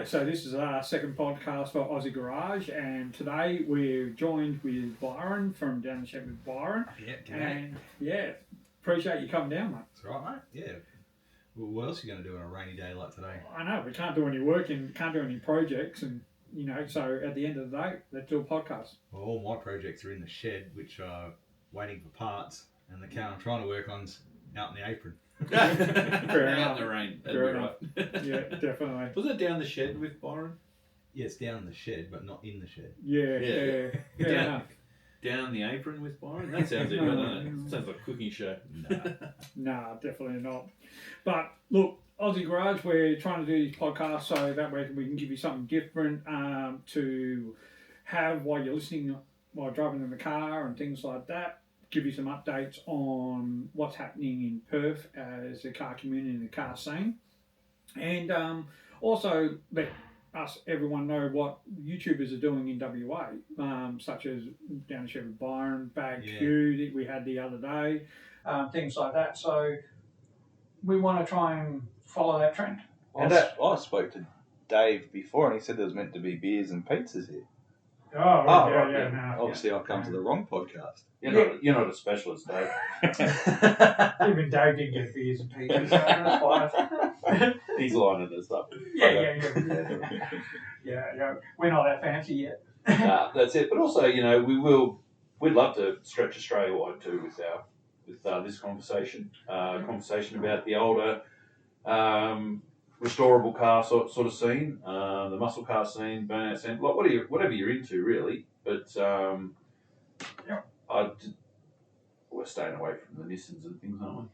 Okay, so this is our second podcast for Aussie Garage, and today we're joined with Byron from down the Shed With Byron. Yeah, and appreciate you coming down, mate. That's right, mate. Yeah. Well, what else are you going to do on a rainy day like today? I know, we can't do any work and can't do any projects, and so at the end of the day, let's do a podcast. Well, all my projects are in the shed, which are waiting for parts, and the car I'm trying to work on's out in the apron. Fair Out enough. in the rain. Fair That'd enough. be right. Yeah, definitely. Was it down the shed with Byron? Yeah, it's down in the shed, but not in the shed. Yeah. Fair enough. Down the apron with Byron? That sounds even better. Sounds like a cooking show. Nah, definitely not. But look, Aussie Garage, we're trying to do these podcasts so that way we can give you something different to have while you're listening, while driving in the car and things like that. Give you some updates on what's happening in Perth as a car community and the car scene. And also let everyone know what YouTubers are doing in WA, such as down the Shed With Byron, Bag Q that we had the other day, things like that. So we want to try and follow that trend. I spoke to Dave before and he said there was meant to be beers and pizzas here. Obviously, I've come to the wrong podcast. You're not a specialist, Dave. Even Dave didn't get beers and pizzas, so that's fine. He's lining us up. Yeah. We're not that fancy yet. That's it. But also, we'd love to stretch Australia wide too with this conversation. Conversation about the older restorable car sort of scene, the muscle car scene, burnout scene, like whatever you're into really. But we're staying away from the Nissans and things, aren't we?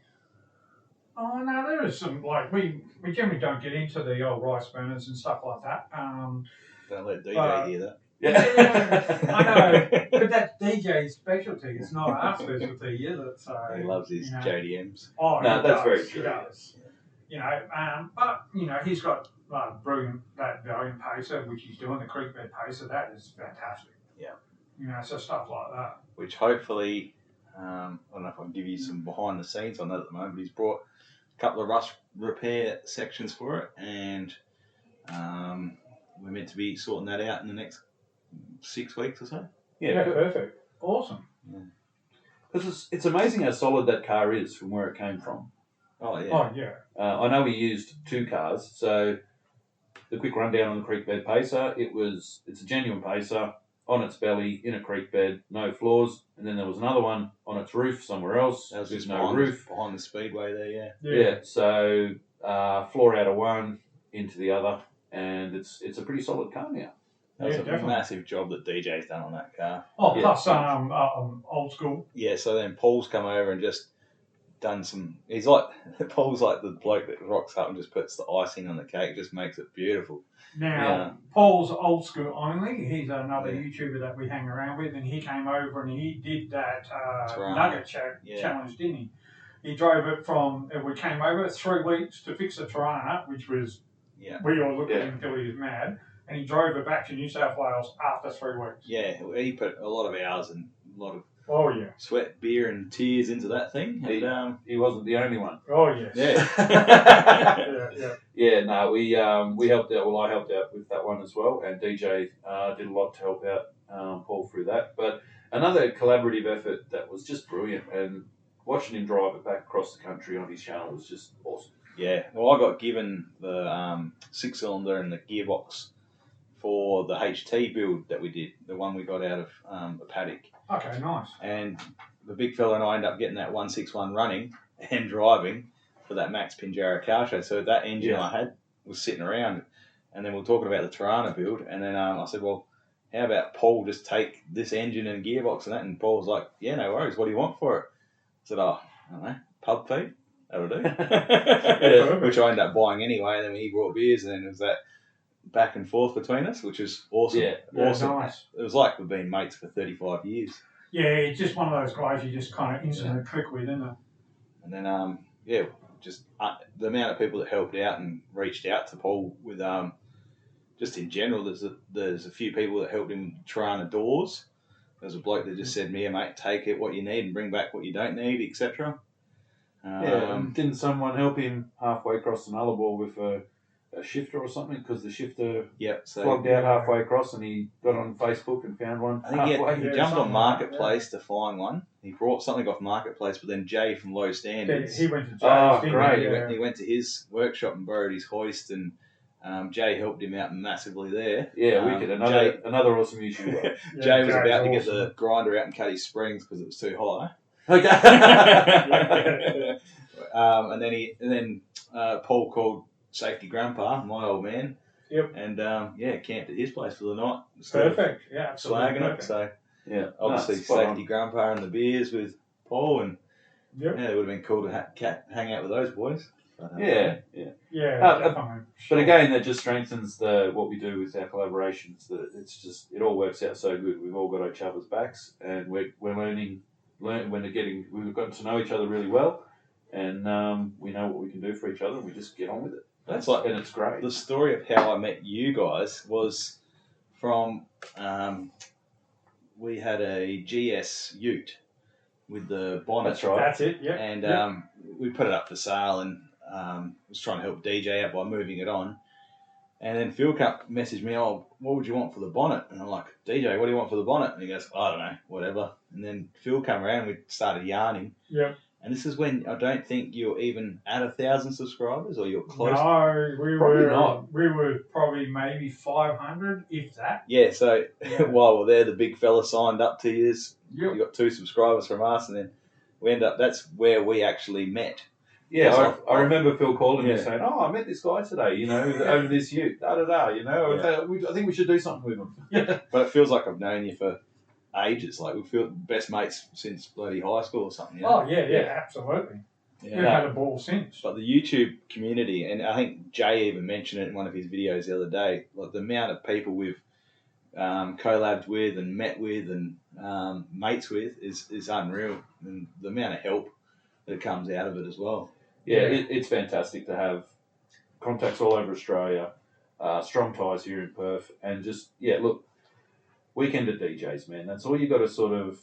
Oh no, there is some we generally don't get into the old rice burners and stuff like that. Don't let DJ hear that. Yeah, I know, but that's DJ's specialty. It's not our specialty, is it? So he loves his JDMs. Oh, no, that's very true. He does. But he's got brilliant that Valiant pacer, which he's doing, the creek bed pacer. That is fantastic. Yeah. So stuff like that. Which hopefully, I don't know if I can give you some behind the scenes on that at the moment, but he's brought a couple of rust repair sections for it, and we're meant to be sorting that out in the next 6 weeks or so. Yeah, perfect. Awesome. Because it's amazing how solid that car is from where it came from. Oh, yeah. Oh, yeah. I know we used two cars, so the quick rundown on the creek bed pacer, it's a genuine pacer on its belly in a creek bed, no floors, and then there was another one on its roof somewhere else. That was just no roof behind the speedway there. Yeah. So floor out of one into the other, and it's a pretty solid car now. That was a definitely. massive job that DJ's done on that car. Oh, plus old school. Yeah, so then Paul's come over and just done some. Paul's like the bloke that rocks up and just puts the icing on the cake, just makes it beautiful. Now, Paul's old school only. He's another YouTuber that we hang around with, and he came over and he did that nugget challenge, didn't he? He drove it from. We came over 3 weeks to fix the Tirana, which was we all looked at him until he was mad, and he drove it back to New South Wales after 3 weeks. Yeah, he put a lot of hours and a lot of sweat, beer, and tears into that thing. And, he wasn't the only one. Oh yes. Yeah. No, we helped out. Well, I helped out with that one as well, and DJ did a lot to help out Paul through that. But another collaborative effort that was just brilliant, and watching him drive it back across the country on his channel was just awesome. Yeah. Well, I got given the 6-cylinder and the gearbox for the HT build that we did, the one we got out of the paddock. Okay, nice. And the big fella and I ended up getting that 161 running and driving for that Max Pinjarra car show. So that engine I had was sitting around, and then we were talking about the Tirana build, and then I said, well, how about Paul just take this engine and gearbox and that? And Paul was like, yeah, no worries. What do you want for it? I said, I don't know, pub feed. That'll do. Which I ended up buying anyway, and then he brought beers, and then it was that back and forth between us, which was awesome. Awesome. Nice. It was like we've been mates for 35 years. Yeah, it's just one of those guys you just kind of instantly click with, isn't it? And then, just the amount of people that helped out and reached out to Paul with, just in general, there's a few people that helped him try on the doors. There's a bloke that just said, "Yeah, mate, take it what you need and bring back what you don't need, etc." Didn't someone help him halfway across the Nullarbor with a a shifter or something because the shifter Yep. So flogged out halfway across, and he got on Facebook and found one. I think he jumped on something Marketplace to find one. He brought something off Marketplace, but then Jay from Low Standards. He went to Jay's. Oh, didn't great. He went to his workshop and borrowed his hoist, and Jay helped him out massively there. Yeah, wicked. Another awesome YouTuber. Jay was about to get the grinder out and cut his springs because it was too high. Okay. And then Paul called Safety Grandpa, my old man. Yep. And camped at his place for the night. Perfect. Yeah, absolutely. Slagging perfect. it. So Yeah, obviously Safety Grandpa and the beers with Paul, and Yep. it would have been cool to hang out with those boys. But, Yeah. Definitely. But again, that just strengthens what we do with our collaborations. That it all works out so good. We've all got each other's backs, and we've gotten to know each other really well, and we know what we can do for each other, and we just get on with it. And it's great. The story of how I met you guys was from we had a GS Ute with the bonnet. That's right. That's it. Yeah. And we put it up for sale, and was trying to help DJ out by moving it on. And then Phil messaged me, "Oh, what would you want for the bonnet?" And I'm like, "DJ, what do you want for the bonnet?" And he goes, "I don't know, whatever." And then Phil came around, and we started yarning. Yeah. And this is when I don't think you're even at 1,000 subscribers, or you're close. No, we Probably were not. We were probably maybe 500, if that. Yeah, so while we're there, the big fella signed up to you. Yep. You got 2 subscribers from us, and then we end up. That's where we actually met. Yeah, I remember Phil calling me Yeah. saying, "Oh, I met this guy today, over this Ute, I think we should do something with him." Yeah. But it feels like I've known you for ages. Like we feel best mates since bloody high school or something. Oh, yeah, absolutely. Yeah. We've had a ball since. But the YouTube community, and I think Jay even mentioned it in one of his videos the other day, like the amount of people we've collabed with and met with and mates with is unreal, and the amount of help that comes out of it as well. Yeah, it's fantastic to have contacts all over Australia, strong ties here in Perth, and just, look, weekend at DJs, man. That's all you got to sort of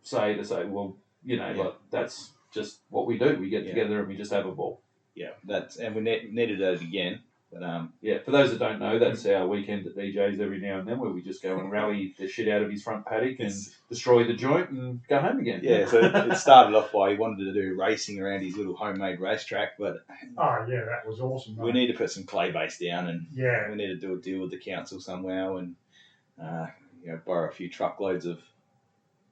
say, well, like that's just what we do. We get together and we just have a ball. Yeah, and we need to do it again. But for those that don't know, that's our weekend at DJs every now and then, where we just go and rally the shit out of his front paddock and destroy the joint and go home again. Yeah, so it started off by he wanted to do racing around his little homemade racetrack, but that was awesome. We need to put some clay base down, and Yeah. we need to do a deal with the council somehow, and borrow a few truckloads of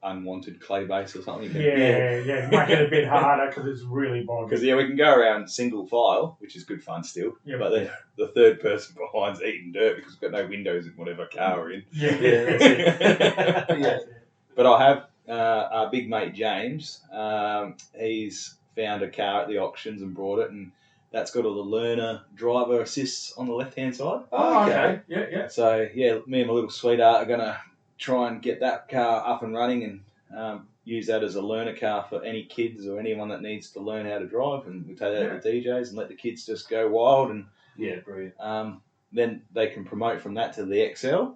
unwanted clay base or something. Make it a bit harder because it's really boggy. Because we can go around single file, which is good fun still. Yeah. But then the third person behind's eating dirt because we've got no windows in whatever car we're in. That's it. But I have our big mate James. He's found a car at the auctions and brought it, and that's got all the learner driver assists on the left hand side. Oh, okay. Yeah. So me and my little sweetheart are gonna try and get that car up and running and use that as a learner car for any kids or anyone that needs to learn how to drive, and we take that to DJs and let the kids just go wild, and brilliant. then they can promote from that to the XL,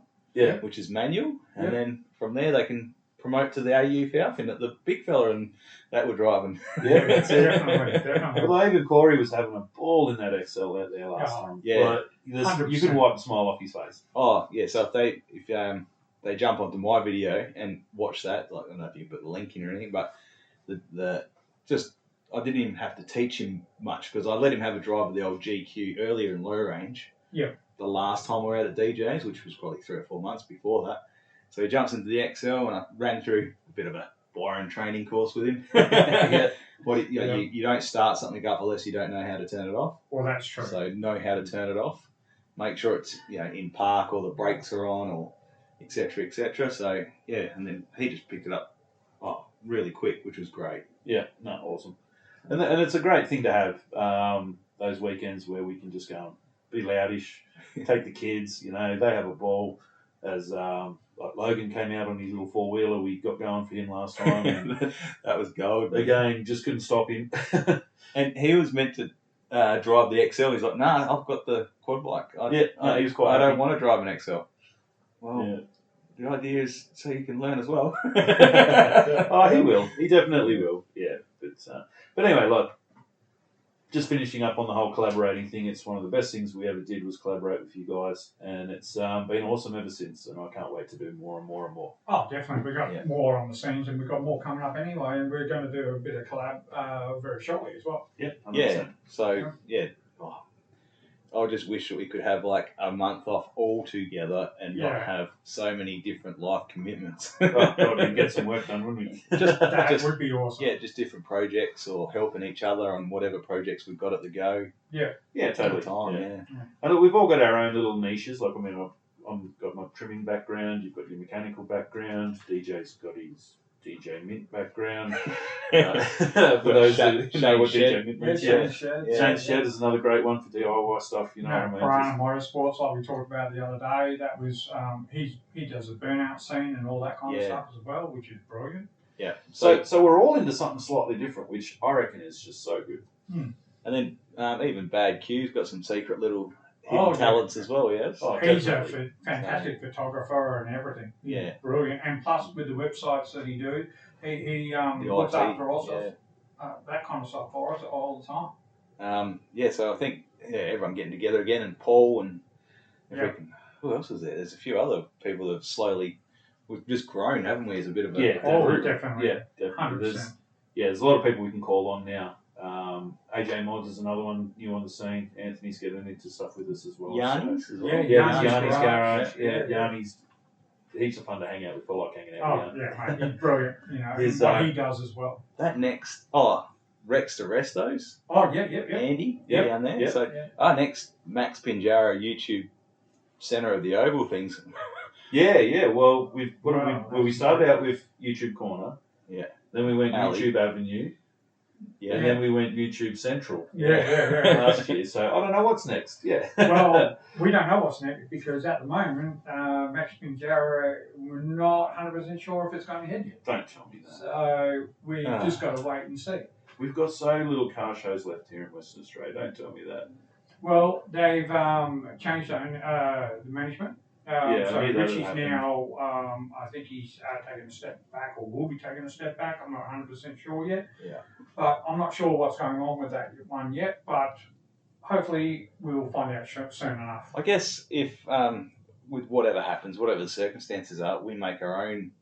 which is manual, and then from there they can promote to the AU Falcon at the big fella, and that we're driving. Yeah, that's it. Definitely. Well, even Corey was having a ball in that XL out there last time. Yeah. Like, you could wipe a smile off his face. Oh yeah, so if they jump onto my video and watch that, like I don't know if you put the link in or anything, but I didn't even have to teach him much because I let him have a drive of the old GQ earlier in low range. Yeah. The last time we were out at DJs, which was probably 3 or 4 months before that. So he jumps into the XL, and I ran through a bit of a Byron training course with him. You don't start something up unless you don't know how to turn it off. Well, that's true. So know how to turn it off. Make sure it's in park or the brakes are on, or etc. etc. So and then he just picked it up really quick, which was great. Yeah, no, awesome. And it's a great thing to have those weekends where we can just go and be loudish, take the kids. They have a ball. As like Logan came out on his little 4-wheeler, we got going for him last time, and that was gold. Again, just couldn't stop him. And he was meant to drive the XL. He's like, "Nah, I've got the quad bike. He was quite. I don't want to drive an XL." Well, the idea is so you can learn as well. He will. He definitely will. Yeah, but anyway, look, just finishing up on the whole collaborating thing, it's one of the best things we ever did was collaborate with you guys, and it's been awesome ever since, and I can't wait to do more and more and more. Oh, definitely. We've got more on the scenes, and we've got more coming up anyway, and we're going to do a bit of collab very shortly as well. Yeah, 100%. Yeah. So I just wish that we could have like a month off all together and not have so many different life commitments. Oh, God, we'd get some work done, wouldn't we? That would be awesome. Yeah, just different projects or helping each other on whatever projects we've got at the go. Yeah, totally. Time, And we've all got our own little niches. Like, I mean, I've got my trimming background, you've got your mechanical background, DJ's got his DJ Mint background. For those that know what DJ Mint means. Shane's Shed is another great one for DIY stuff, you know what I mean? Brah Motorsports, like we talked about the other day, that was, he does a burnout scene and all that kind of stuff as well, which is brilliant. Yeah. So we're all into something slightly different, which I reckon is just so good. And then even Bad Q's got some secret little hidden talents as well, yes. Oh, he's a fantastic photographer and everything. Yeah. Brilliant. And plus with the websites that he do, he looks after also that kind of stuff for us all the time. So I think everyone getting together again, and Paul and who else is there? There's a few other people that have slowly, we've just grown, haven't we, as a bit of a definitely. Yeah, definitely. There's a lot of people we can call on now. AJ Mods is another one new on the scene. Anthony's getting into stuff with us as well. Yanni's as well. Yanni's Garage. Yanni's, he's a fun to hang out with. I like hanging out with him. Oh, yeah, mate, he's brilliant. You know, what he does as well. That next, Rex to Restos. Oh, yeah. Andy down there. So our next Max Pinjara YouTube Centre of the Oval things. Well, we started out with YouTube Corner. Yeah. Then we went YouTube Avenue. Yeah. And then we went YouTube Central. Yeah. Last year. So I don't know what's next. Yeah. Well, we don't know what's next because at the moment, Max Pinjara, we're not 100% sure if it's going ahead yet. Don't tell me that. So we just got to wait and see. We've got so little car shows left here in Western Australia. Don't tell me that. Well, they've changed the management. So Richie's now, I think he's taking a step back, or will be taking a step back. I'm not 100% sure yet. Yeah. But I'm not sure what's going on with that one yet. But hopefully we'll find out soon enough. I guess if, with whatever happens, whatever the circumstances are, we make our own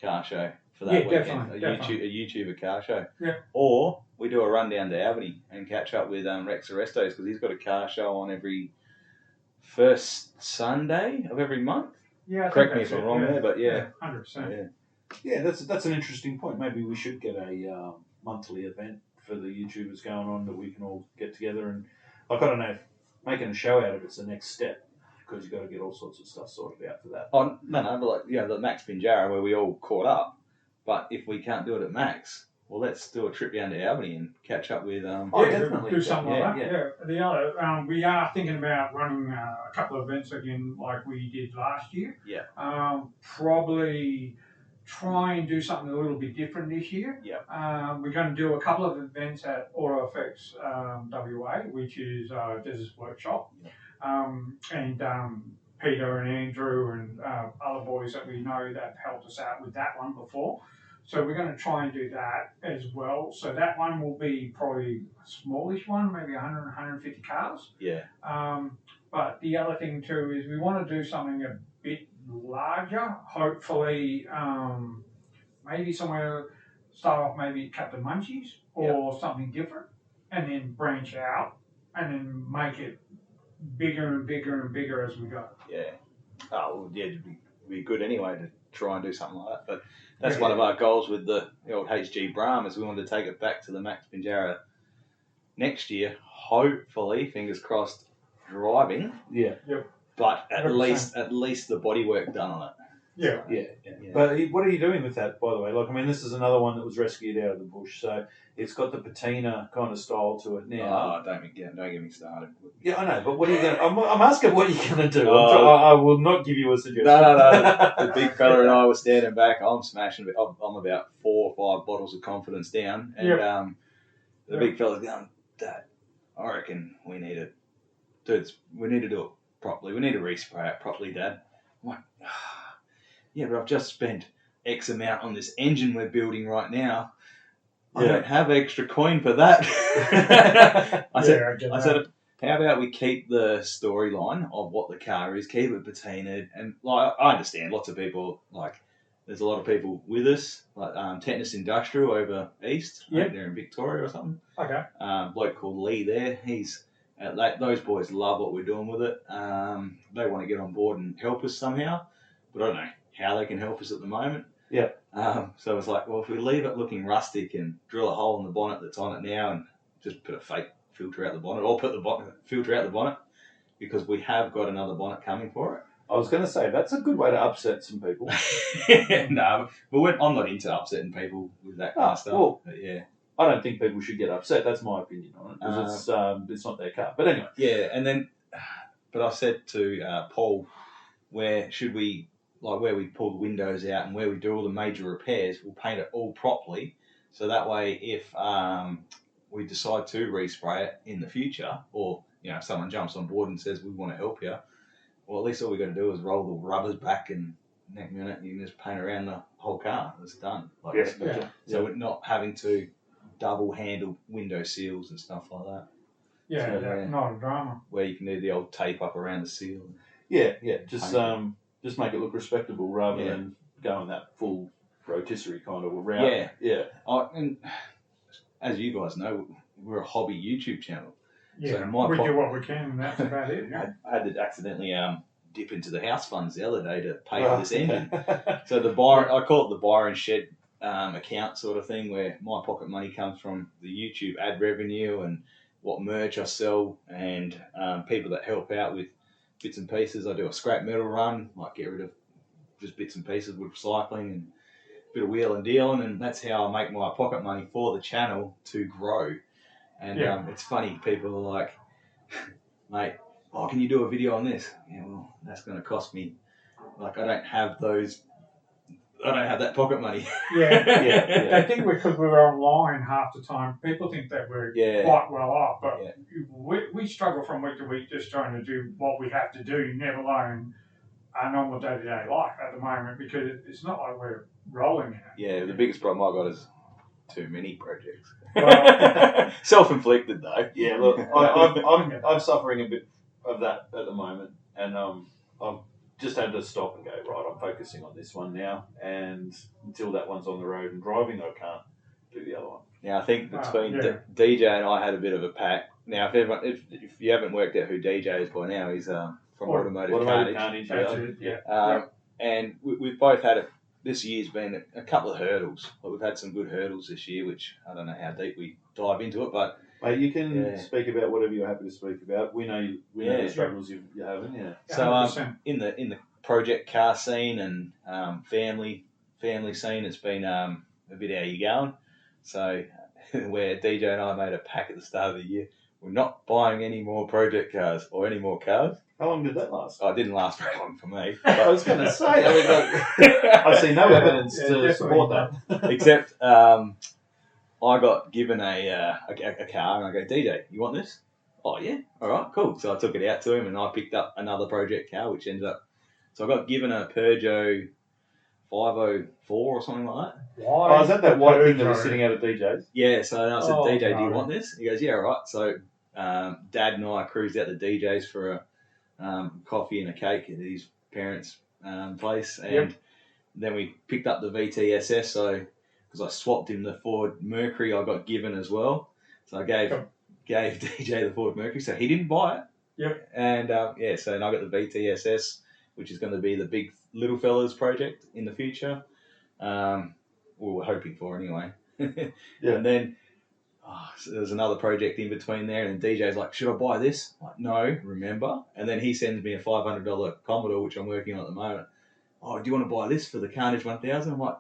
car show for that weekend. Definitely. A YouTuber car show. Yeah. Or we do a run down to Albany and catch up with Rex Arestos because he's got a car show on every first Sunday of every month. Yeah, correct me if I'm wrong there, but 100%. Yeah, that's an interesting point. Maybe we should get a monthly event for the YouTubers going on that we can all get together and, like, I don't know, if making a show out of it's the next step because you've got to get all sorts of stuff sorted out for that. Oh no, but like the Max Pinjara where we all caught up. But if we can't do it at Max, well, let's do a trip down to Albany and catch up with. Definitely do something like that. Yeah. The other, we are thinking about running a couple of events again, like we did last year. Yeah. Probably try and do something a little bit different this year. Yeah. We're going to do a couple of events at AutoFX WA, which is Desert Workshop, and Peter and Andrew and other boys that we know that helped us out with that one before. So we're going to try and do that as well. So that one will be probably a smallish one, maybe 100, 150 cars. Yeah. But the other thing too is we want to do something a bit larger. Hopefully, maybe somewhere, start off maybe at Captain Munchie's or something different, and then branch out and then make it bigger and bigger and bigger as we go. Yeah. Oh, well, yeah, it'd be good anyway to try and do something like that. But that's one of our goals with the old HG Brougham is we wanted to take it back to the Max Pinjara next year. Hopefully, fingers crossed, driving. Yeah. Yep. But at 100%. least the bodywork done on it. Yeah. But what are you doing with that, by the way? Like, I mean, this is another one that was rescued out of the bush, so it's got the patina kind of style to it now. Oh, don't get me started. Yeah, I know, but what are you going to... I'm asking what you're going to do. I will not give you a suggestion. No. The big fella and I were standing back. I'm smashing it. I'm about 4 or 5 bottles of confidence down. And the big fella's going, Dad, I reckon we need to do it properly. We need to respray it properly, Dad. I'm like, yeah, but I've just spent X amount on this engine we're building right now. I don't have extra coin for that. I said, how about we keep the storyline of what the car is, keep it patinaed, and like I understand lots of people like. There's a lot of people with us, like Tetanus Industrial over east. I think they're in Victoria or something. Okay. Bloke called Lee there. He's those boys love what we're doing with it. They want to get on board and help us somehow, but I don't know how they can help us at the moment. Yeah. So it's like, well, if we leave it looking rustic and drill a hole in the bonnet that's on it now and just put a fake filter out the bonnet, or put the filter out the bonnet, because we have got another bonnet coming for it. I was going to say, that's a good way to upset some people. No, but I'm not into upsetting people with that kind of stuff. Well, but yeah. I don't think people should get upset. That's my opinion on it. Because it's not their car. But anyway. Yeah, and then, but I said to Paul, where should we, like where we pull the windows out and where we do all the major repairs, we'll paint it all properly. So that way, if we decide to respray it in the future, or if someone jumps on board and says we want to help you, well, at least all we got to do is roll the rubbers back, and next minute you can just paint around the whole car. It's done. So we're not having to double handle window seals and stuff like that. Yeah, not a drama. Where you can do the old tape up around the seal. Yeah. Just make it look respectable rather than going that full rotisserie kind of route. Yeah. And as you guys know, we're a hobby YouTube channel. Yeah, so we do what we can, and that's about it. Yeah. I had to accidentally dip into the house funds the other day to pay for this engine. So the Byron, I call it the Byron Shed account sort of thing, where my pocket money comes from the YouTube ad revenue and what merch I sell, and people that help out with bits and pieces. I do a scrap metal run, like get rid of just bits and pieces with recycling and a bit of wheel and dealing, and that's how I make my pocket money for the channel to grow. And it's funny, people are like, mate, can you do a video on this? Yeah, well, that's going to cost me. Like, I don't have that pocket money. They think because we're online half the time, people think that we're quite well off, but we struggle from week to week just trying to do what we have to do, never alone our normal day-to-day life at the moment, because it's not like we're rolling in it. Yeah, the biggest problem I got is too many projects. Well, self-inflicted though. Yeah, look, I'm suffering a bit of that at the moment, and I've just had to stop and go, right, I'm focusing on this one now, and until that one's on the road and driving, I can't do the other one. Now, I think between DJ and I had a bit of a pact. Now, if you haven't worked out who DJ is by now, he's from Automotive Carnage. And we've both had this year's been a couple of hurdles. We've had some good hurdles this year, which I don't know how deep we dive into it, but mate, you can speak about whatever you're happy to speak about. We know the struggles you're having. Yeah. So in the project car scene and family scene, it's been a bit how you going. So where DJ and I made a pact at the start of the year, we're not buying any more project cars or any more cars. How long did that last? Oh, it didn't last very long for me. I was going to say, I see no evidence to support that. Except I got given a car, and I go, DJ, you want this? Oh, yeah. All right, cool. So I took it out to him, and I picked up another project car, which ended up... So I got given a Peugeot 504 or something like that. Oh, is that white thing that was sitting out at DJ's? Yeah, so I said, DJ, do you want this? He goes, yeah, all right. So Dad and I cruised out to DJ's for a coffee and a cake at his parents' place, and then we picked up the VTSS. So because I swapped him the Ford Mercury I got given as well, so I gave DJ the Ford Mercury, so he didn't buy it. Yep. And so now I got the VTSS, which is going to be the big little fellas project in the future. We're hoping for anyway. And then. So there's another project in between there, and DJ's like, should I buy this? I'm like, no, remember? And then he sends me a $500 Commodore, which I'm working on at the moment. Oh, do you want to buy this for the Carnage 1000? I'm like,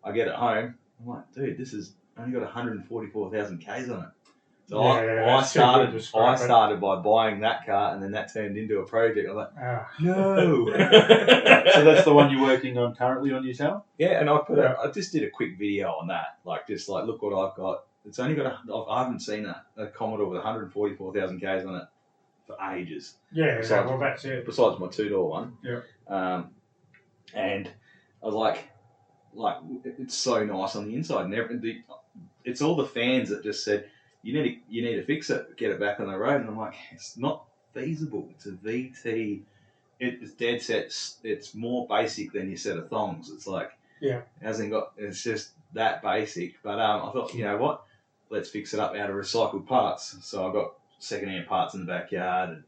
I get it home. I'm like, dude, this has only got 144,000 Ks on it. So I started by buying that car, and then that turned into a project. I'm like, no. So that's the one you're working on currently on yourself? Yeah, and I just did a quick video on that. Just look what I've got. It's only got I haven't seen a Commodore with 144,000 Ks on it for ages. Yeah, that's it. Besides my two-door one. Yeah. And I was like, it's so nice on the inside. And it's all the fans that just said you need to fix it, get it back on the road, and I'm like, it's not feasible. It's a VT. It's dead set. It's more basic than your set of thongs. It's like it hasn't got. It's just that basic. But I thought, you know what? Let's fix it up out of recycled parts. So I got secondhand parts in the backyard.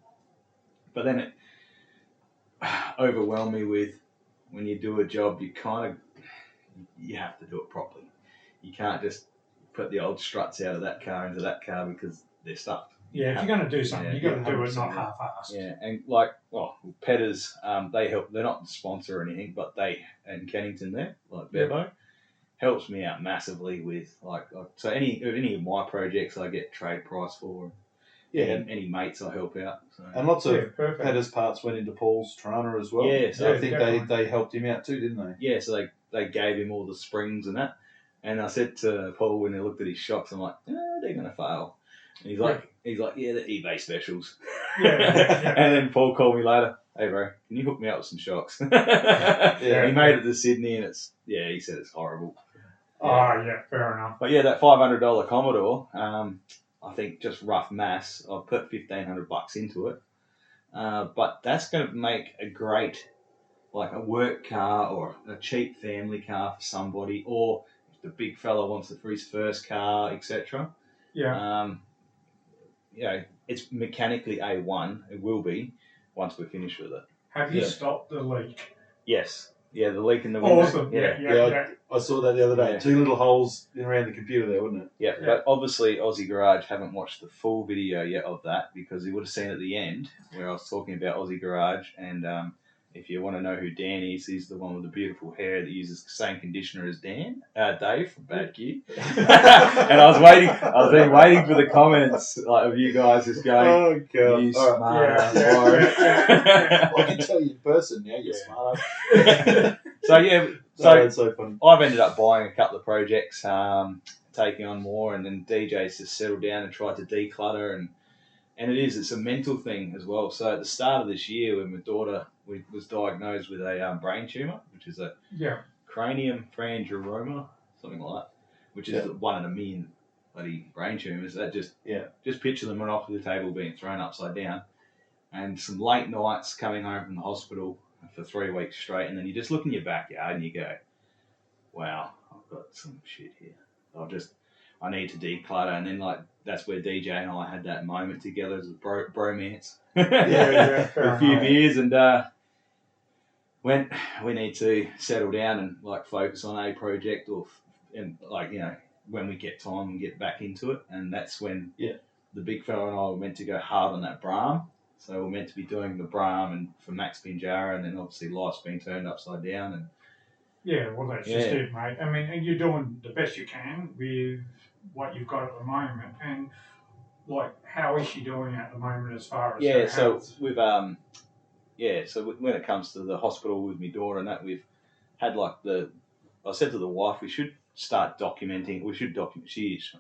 But then it overwhelmed me with when you do a job, you have to do it properly. You can't just put the old struts out of that car into that car because they're stuffed. Yeah, if you're going to do something, you've got to do it not half-assed. Yeah, and Petters, they help. They're not the sponsor or anything, but and Kennington there, like Bevo, helps me out massively with so any of my projects I get trade price for. Yeah, any mates I help out. So. And lots of Petters parts went into Paul's Trana as well. Yeah, so I think they helped him out too, didn't they? Yeah, so they gave him all the springs and that. And I said to Paul when he looked at his shocks, I'm like, they're going to fail. And he's like, yeah, they're eBay specials. Yeah. And then Paul called me later, hey bro, can you hook me up with some shocks? He made it to Sydney and he said it's horrible. Oh yeah, fair enough. But yeah, that $500 Commodore, I think just rough mass, I've put $1,500 into it. But that's going to make a great, like a work car or a cheap family car for somebody, or if the big fella wants it for his first car, etc. Yeah. It's mechanically A1. It will be once we're finished with it. Have you stopped the leak? Yes. Yeah, the leak in the window. Awesome. Yeah. I saw that the other day. Yeah. 2 little holes around the computer there, wasn't it? Yeah, but obviously Aussie Garage haven't watched the full video yet of that because he would have seen at the end where I was talking about Aussie Garage. And if you want to know who Dan is, he's the one with the beautiful hair that uses the same conditioner as Dave from Bad Gear. And I was waiting for the comments of you guys just going, "Oh God, you smart ass." I can tell you in person now, you're smart. So that's so funny. I've ended up buying a couple of projects, taking on more, and then DJ's just settled down and tried to declutter, and it's a mental thing as well. So at the start of this year, when my daughter was diagnosed with a brain tumour, which is a cranium pharyngioma, something like that, which is 1 in a million bloody brain tumours. That just picture them on off the table being thrown upside down, and some late nights coming home from the hospital for 3 weeks straight, and then you just look in your backyard and you go, wow, I've got some shit here. I need to declutter. And then that's where DJ and I had that moment together as a bromance. For a few beers, and when we need to settle down and focus on a project when we get time and get back into it. And that's when the big fella and I were meant to go hard on that Brougham. So we're meant to be doing the Brougham and for Max Pinjara, and then obviously life's been turned upside down. And that's just it, mate. I mean, you're doing the best you can with what you've got at the moment. And how is she doing at the moment as far as her health? We've so when it comes to the hospital with my daughter and that, we've had I said to the wife, we should start documenting. She's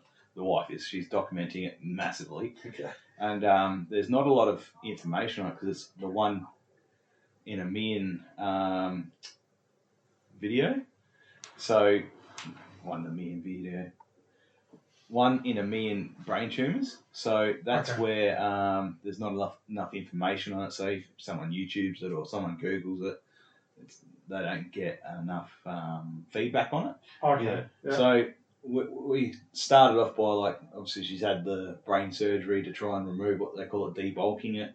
documenting it massively. Okay. And there's not a lot of information on it because it's the 1 in a million video. So 1 in a million video. 1 in a million brain tumours. So that's where there's not enough information on it. So if someone YouTubes it or someone Googles it, they don't get enough feedback on it. Okay. Yeah. So we started off by obviously she's had the brain surgery to try and remove what they call it debulking it,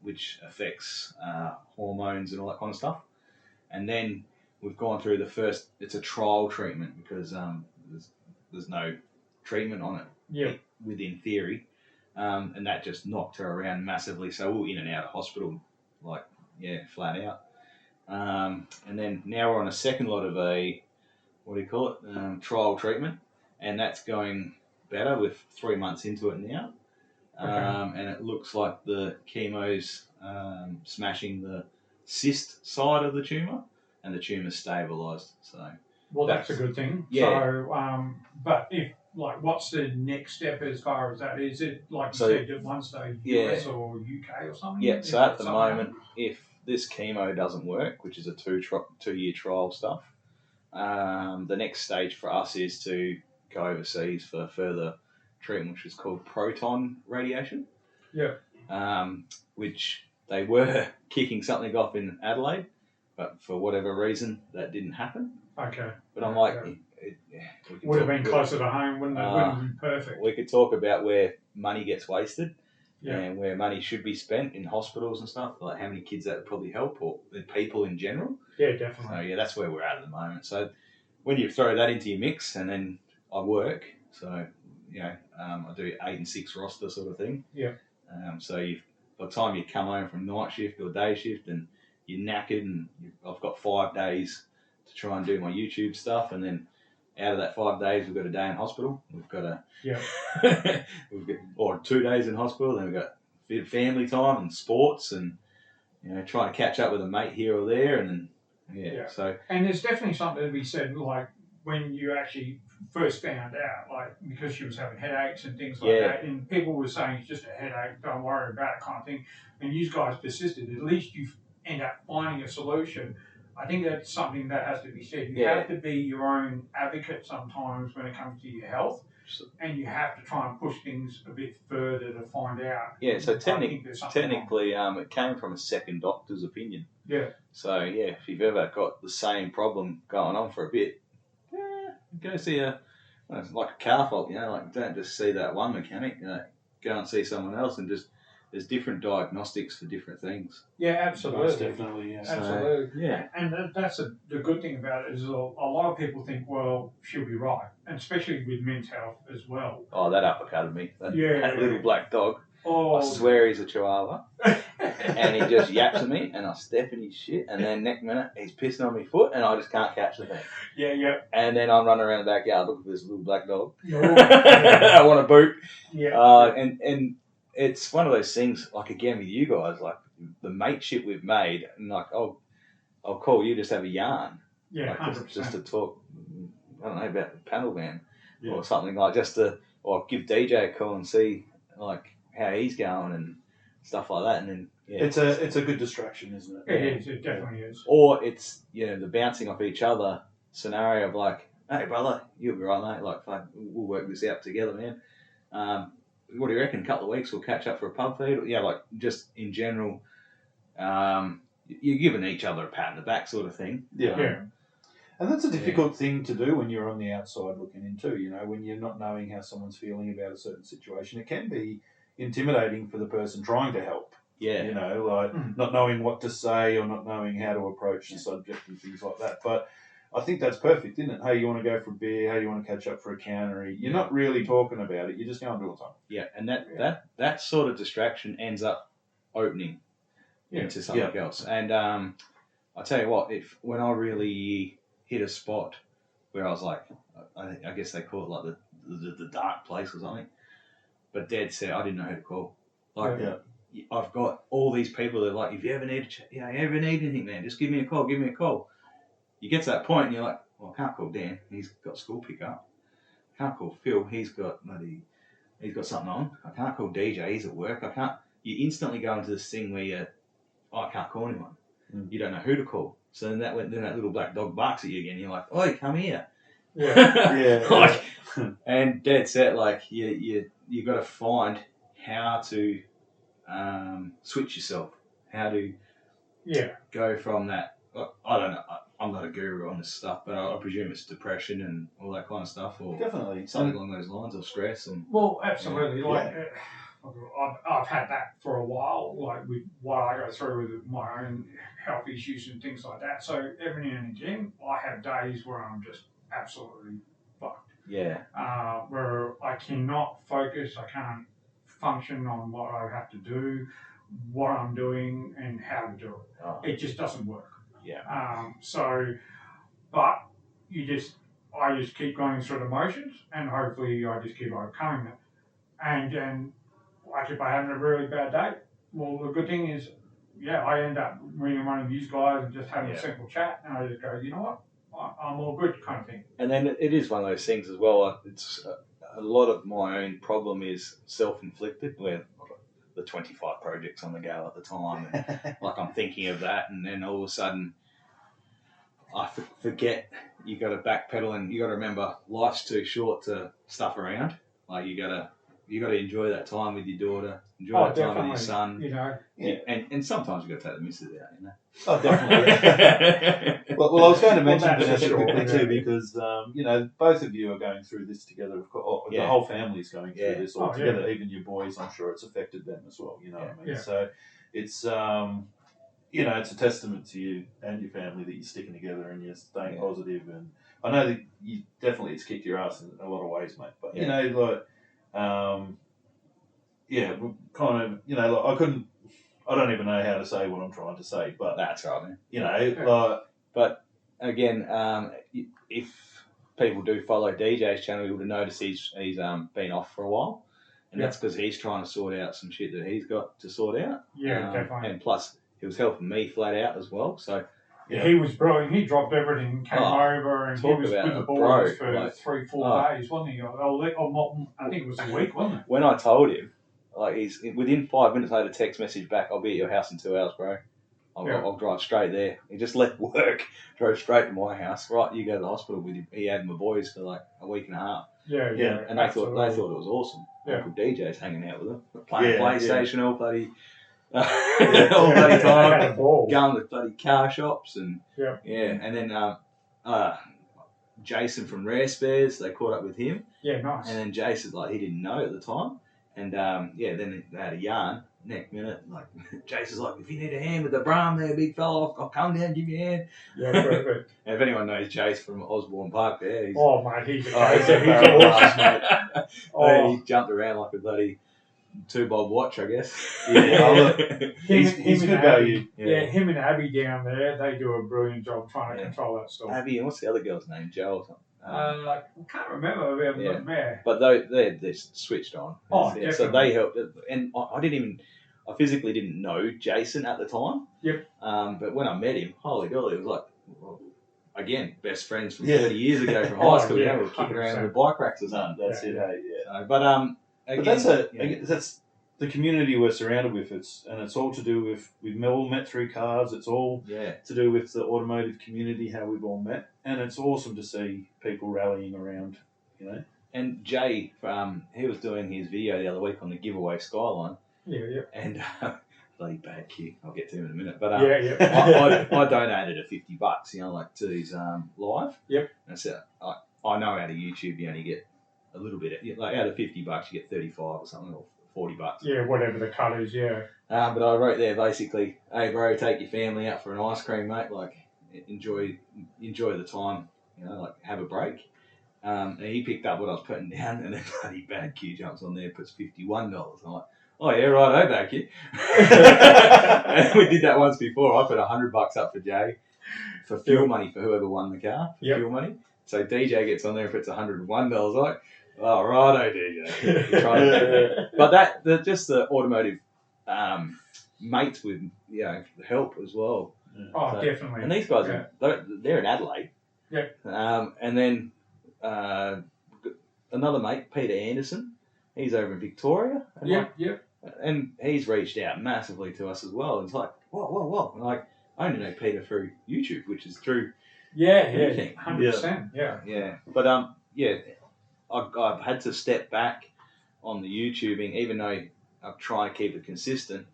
which affects hormones and all that kind of stuff. And then we've gone through it's a trial treatment because there's no treatment on it within theory, and that just knocked her around massively. So we were in and out of hospital, flat out. And then now we're on a second lot of a trial treatment, and that's going better. We're 3 months into it now, and it looks like the chemo's smashing the cyst side of the tumour, and the tumour's stabilised. So that's a good thing. Yeah. So, but if what's the next step as far as that? Is it you said at one stage US or UK or something? Yeah. So at the moment, if this chemo doesn't work, which is a 2-year trial stuff, the next stage for us is to go overseas for further treatment, which is called proton radiation. Yeah. Which they were kicking something off in Adelaide, but for whatever reason that didn't happen. Okay. But I'm like, would have been closer to home, wouldn't it? Wouldn't have been perfect. We could talk about where money gets wasted. Yeah. And where money should be spent in hospitals and stuff, like how many kids that would probably help, or the people in general. Yeah, definitely. So yeah, that's where we're at the moment. So when you throw that into your mix, and then I work, so I do 8 and 6 roster sort of thing. Yeah. So by the time you come home from night shift or day shift, and you're knackered, and I've got 5 days to try and do my YouTube stuff, and then out of that 5 days, we've got a day in hospital. We've got or 2 days in hospital. Then we've got family time and sports, and trying to catch up with a mate here or there, and then So and there's definitely something to be said, like when you actually first found out, like because she was having headaches and things like that, and people were saying it's just a headache, don't worry about it, kind of thing. And you guys persisted. At least you end up finding a solution. I think that's something that has to be said. You have to be your own advocate sometimes when it comes to your health, and you have to try and push things a bit further to find out. Yeah, so technically, it came from a second doctor's opinion. Yeah. So, if you've ever got the same problem going on for a bit, go see it's like a car fault, like don't just see that one mechanic, go and see someone else, and just there's different diagnostics for different things. Yeah, absolutely. Most definitely, yeah. Absolutely. Yeah. And that's the good thing about it is a lot of people think, well, she'll be right. And especially with men's health as well. Oh, that uppercutted me. That little black dog. Oh. I swear he's a chihuahua. And he just yaps at me, and I step in his shit, and then next minute he's pissing on my foot, and I just can't catch the thing. Yeah. And then I'm running around the backyard looking for this little black dog. No. I want a boot. Yeah. And it's one of those things, like again with you guys, like the mateship we've made, and like I'll call you, just have a yarn. Yeah, like 100%. just to talk, I don't know, about the panel van or something, like or give DJ a call and see like how he's going and stuff like that, and then it's a good distraction, isn't it? It is. It definitely is. Or it's the bouncing off each other scenario of like, hey brother, you'll be right, mate. Like, fine, we'll work this out together, man. What do you reckon? A couple of weeks, we'll catch up for a pub feed. Yeah, like just in general, you're giving each other a pat in the back, sort of thing. Yeah. And that's a difficult thing to do when you're on the outside looking in too. When you're not knowing how someone's feeling about a certain situation, it can be intimidating for the person trying to help. Yeah. Not knowing what to say or not knowing how to approach the subject and things like that. But I think that's perfect, isn't it? Hey, you want to go for a beer? Hey, you want to catch up for a cannery? You're not really talking about it. You're just going to do it. Yeah, and that sort of distraction ends up opening into something else. And I tell you what, when I really hit a spot where I was like, I guess they call it like the dark place or something, but Dad said I didn't know who to call. Like, I've got all these people that are like, if you ever need anything, man, just give me a call. You get to that point and you're like, well, I can't call Dan, he's got school pickup. I can't call Phil, he's got something on. I can't call DJ, he's at work. You instantly go into this thing where I can't call anyone. You don't know who to call. So then that little black dog barks at you again. You're like, oi, come here. Yeah. And Dad said, like, you got to find how to switch yourself, how to go from that. I don't know. I'm not a guru on this stuff, but I presume it's depression and all that kind of stuff, or definitely something along those lines, or stress. And well, absolutely. I've had that for a while, like with what I go through with my own health issues and things like that. So every now and again, I have days where I'm just absolutely fucked. Yeah. Where I cannot focus, I can't function on what I have to do, what I'm doing, and how to do it. Oh. It just doesn't work. Yeah. But I just keep going through the motions, and hopefully I just keep overcoming it. And like if I have a really bad day, well, the good thing is, I end up ringing one of these guys and just having a simple chat, and I just go, you know what, I'm all good, kind of thing. And then it is one of those things as well. It's a lot of my own problem is self-inflicted, where the 25 projects on the go at the time, and like I'm thinking of that, and then all of a sudden forget you got to backpedal, and you got to remember life's too short to stuff around. Like you got to enjoy that time with your daughter, enjoy that time with your son. You know, and sometimes you got to take the missus out. You know. Oh, definitely. well, I was going to mention that's Vanessa for sure, quickly yeah. too, because both of you are going through this together. The whole family's going through this all together. Yeah. Even your boys, I'm sure it's affected them as well. You know what I mean? Yeah. So it's it's a testament to you and your family that you're sticking together and you're staying positive. And I know that you definitely it's kicked your ass in a lot of ways, mate. But I don't even know how to say what I'm trying to say, but That's right, man. But again, if people do follow DJ's channel, you'll notice he's been off for a while, and that's because he's trying to sort out some shit that he's got to sort out. Yeah, definitely. And plus, he was helping me flat out as well. So he was brilliant. He dropped everything, came over, and he was with the boys for 3-4 days, wasn't he? I think it was a week, wasn't it? When I told him, he's within 5 minutes, I had a text message back. I'll be at your house in 2 hours, bro. I'll drive straight there. He just left work, drove straight to my house. Right, you go to the hospital with him. He had my boys for like a week and a half. Yeah. And they thought it was awesome. Yeah. Uncle DJ's hanging out with them, playing Yeah, PlayStation all bloody, all bloody time, going to bloody car shops and and then Jason from Rare Spares, they caught up with him. Yeah, nice. And then Jason, he didn't know at the time. And then they had a yarn. Next minute, Jason's like, if you need a hand with the Brougham there, big fella, I'll come down and give you a hand. Yeah, perfect. And if anyone knows Jace from Osborne Park there, he's mate, he's he's awesome. He jumped around like a bloody 2-bob watch, I guess. Yeah, he's him good and value. Yeah, him and Abby down there, they do a brilliant job trying to control that stuff. Abby, and what's the other girl's name? Joe or something? I can't remember. But they're switched on. Definitely. So they helped, and I physically didn't know Jason at the time. Yep. But when I met him, holy God, it was again, best friends from 30 years ago from high school. Yeah, we were kicking around with the bike racks or something. That's it, hey, yeah. But again, that's the community we're surrounded with. It's all to do with we've all met through cars. It's all to do with the automotive community, how we've all met, and it's awesome to see people rallying around. And Jay, he was doing his video the other week on the giveaway Skyline. Yeah. And bloody bad kick. I'll get to him in a minute. But I donated $50, to his live. Yep. And I said, I know out of YouTube you only get a little bit. Out of $50 you get 35 or something, or $40. Yeah, whatever the cut is. Yeah. But I wrote there basically, hey bro, take your family out for an ice cream, mate. Enjoy the time. Have a break. And he picked up what I was putting down, and then bloody bad Q jumps on there, puts $51. I'm like, oh yeah, right, back here. And we did that once before. I put $100 up for Jay for fuel money for whoever won the car. Fuel money. So DJ gets on there and puts $101. Like, oh righto, DJ. But just the automotive mates with help as well. Oh, definitely. And these guys they're in Adelaide. Yeah. And then another mate, Peter Anderson, he's over in Victoria. And and he's reached out massively to us as well. It's like, whoa. And I only know Peter through YouTube, which is through 100%. Yeah. But I've had to step back on the YouTubing, even though I'm trying to keep it consistent,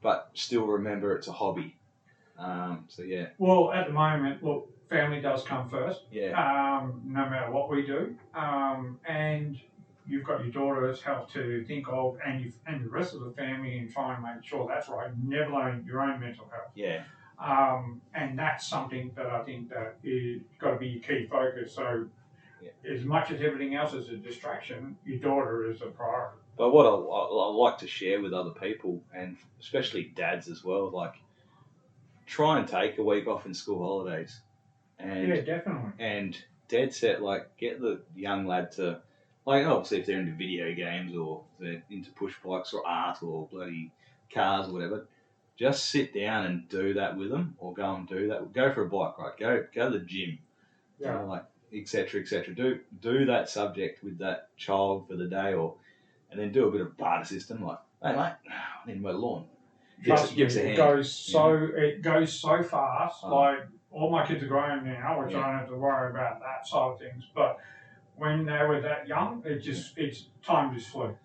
but still remember it's a hobby. Well, at the moment, look, family does come first. Yeah. No matter what we do, and you've got your daughter's health to think of, and the rest of the family, and try and make sure that's right. Never alone your own mental health. Yeah. And that's something that I think that is got to be your key focus. So, as much as everything else is a distraction, your daughter is a priority. But what I like to share with other people, and especially dads as well, try and take a week off in school holidays. And, definitely. And dead set, get the young lad to, obviously if they're into video games or they're into push bikes or art or bloody cars or whatever, just sit down and do that with them, or go and do that. Go for a bike ride. Go to the gym. Et cetera, et cetera. Do that subject with that child for the day, and then do a bit of barter system. Hey mate, I need to mow the lawn. Trust me, it goes so fast. all my kids are grown now, which I don't have to worry about that side of things. But when they were that young, it's time just flew.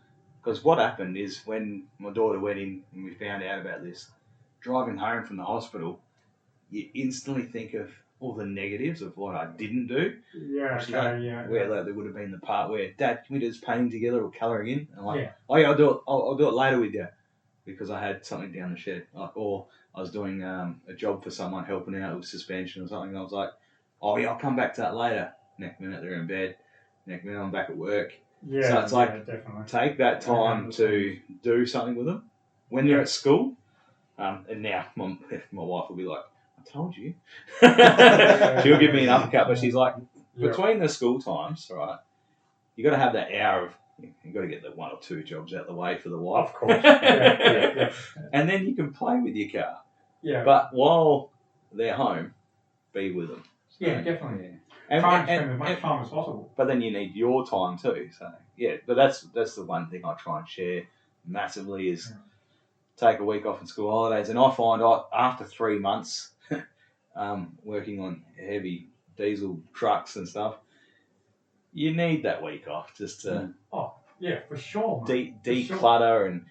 Because what happened is when my daughter went in and we found out about this, driving home from the hospital, you instantly think of all the negatives of what I didn't do. Yeah, Where like, there would have been the part where, Dad, can we do this painting together or colouring in? And I'm like, Yeah. oh yeah, I'll do it later with you, because I had something down the shed, or I was doing a job for someone, helping out with suspension or something. And I was like, oh yeah, I'll come back to that later. Next minute they're in bed. Next minute I'm back at work. Yeah, So it's like, definitely. take that time to do something with them when they're at school. And now my wife will be like, I told you. She'll give me an uppercut, but she's like, between the school times, right, you got to have that hour of, you got to get the 1 or 2 jobs out the way for the wife. Of course. Yeah. And then you can play with your car. Yeah. But while they're home, be with them. So, yeah, definitely. Yeah. Try and spend as much time as possible. But then you need your time too. So yeah, but that's the one thing I try and share massively is take a week off in school holidays. And I find after 3 months working on heavy diesel trucks and stuff, you need that week off just to for sure, declutter and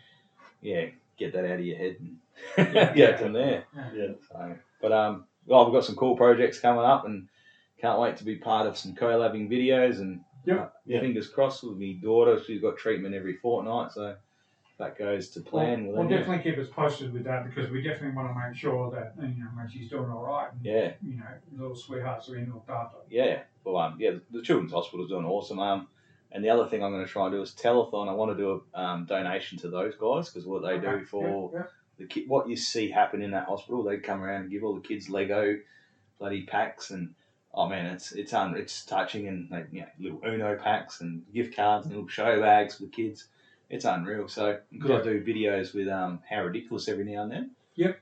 get that out of your head and from there. Yeah. So, but we've got some cool projects coming up and can't wait to be part of some collabing videos and fingers crossed with my daughter. She's got treatment every fortnight, so if that goes to plan. We'll definitely keep us posted with that because we definitely want to make sure that when she's doing all right. And, little sweethearts are being looked after. Yeah. Well, the Children's Hospital is doing awesome. And the other thing I'm going to try and do is telethon. I want to do a donation to those guys because what they do for the what you see happen in that hospital, they come around and give all the kids Lego, bloody packs and. Oh man, it's touching and little Uno packs and gift cards and little show bags for the kids. It's unreal. So because I do videos with How Ridiculous every now and then. Yep.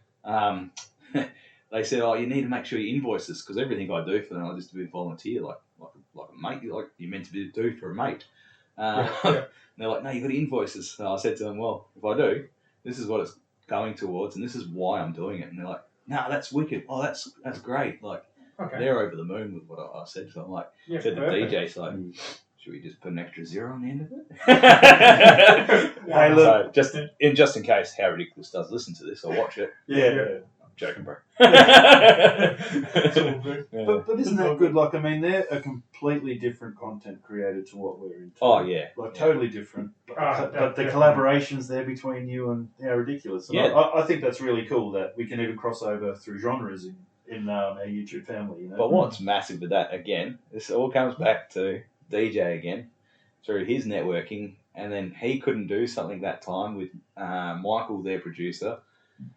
They said, you need to make sure you invoice this because everything I do for them, I just do volunteer like a mate, like you're meant to do for a mate. And they're like, no, you got to invoice this. So I said to them, well, if I do, this is what it's going towards and this is why I'm doing it. And they're like, no, that's wicked. Oh, that's great. Like. Okay. They're over the moon with what I said, so I'm like, said the DJ's like, should we just put an extra 0 on the end of it? Hey, look, so just in case How Ridiculous does listen to this or watch it. I'm joking, bro. It's all good. But isn't that good? Like, I mean, they're a completely different content creator to what we're into. Oh yeah, like totally different. But the collaborations there between you and How Ridiculous. And I think that's really cool that we can even cross over through genres in our YouTube family, But what's massive with that, again, this all comes back to DJ again, through his networking, and then he couldn't do something that time with Michael, their producer.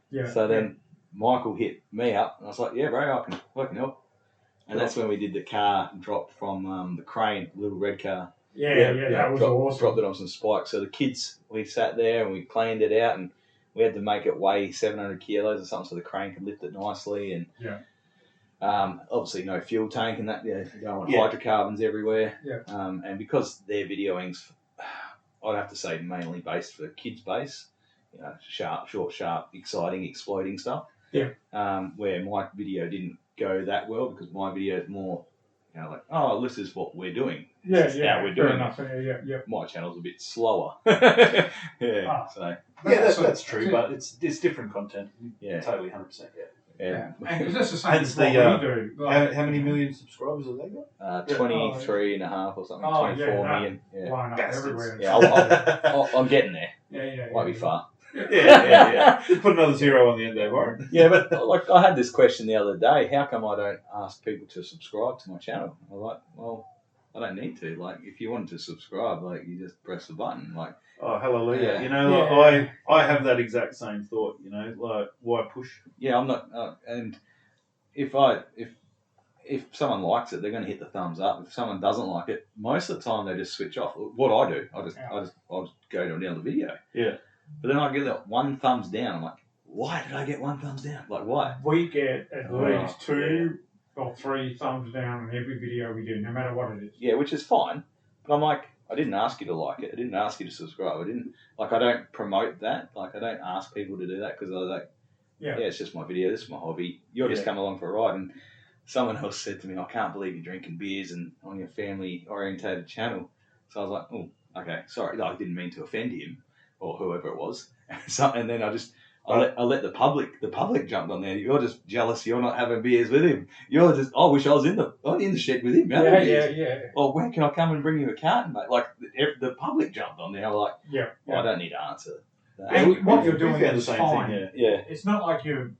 Yeah. So then Michael hit me up, and I was like, yeah, bro, I can help. And that's when we did the car drop from the crane, the little red car. Yeah, that was awesome. Dropped it on some spikes. So the kids, we sat there and we cleaned it out, and we had to make it weigh 700 kilos or something so the crane could lift it nicely. And obviously no fuel tank and that. You don't want hydrocarbons everywhere. Yeah. And because their videoing's, I'd have to say mainly based for kids' base, short, sharp, exciting, exploding stuff. Yeah. Where my video didn't go that well because my video is more, like, oh, this is what we're doing. This is how we're doing it. Yeah. My channel's a bit slower. That's true, but it's different content. Yeah, totally, 100%. Yeah. Because that's the same as what we do. Like, how many million subscribers have they got? 23 and a half or something. 24 million. Line up everywhere. Yeah, I'm getting there. Yeah. Might be far. Yeah. Just put another 0 on the end there, Byron. Yeah, but like I had this question the other day. How come I don't ask people to subscribe to my channel? I'm like, well, I don't need to. Like, if you wanted to subscribe, like, you just press the button. Like, oh, hallelujah. Yeah. I have that exact same thought, like, why push? Yeah, I'm not, and if someone likes it, they're going to hit the thumbs up. If someone doesn't like it, most of the time they just switch off. What I do, I'll just go down the video. Yeah. But then I get that 1 thumbs down. I'm like, why did I get 1 thumbs down? Like, why? We get at least 2 or 3 thumbs down on every video we do, no matter what it is. Yeah, which is fine. But I'm like, I didn't ask you to like it. I didn't ask you to subscribe. I don't promote that. Like, I don't ask people to do that because I was like, it's just my video. This is my hobby. You'll just come along for a ride. And someone else said to me, I can't believe you're drinking beers and on your family-orientated channel. So I was like, oh, okay, sorry. I didn't mean to offend him or whoever it was. And then I let the public jump on there. You're just jealous you're not having beers with him. You're just, I wish I was in the shed with him. Yeah. Or when can I come and bring you a carton, mate? Like, the public jumped on there. I was like, I don't need to answer that. And what you're doing found is the same fine. thing, Yeah. It's not like you're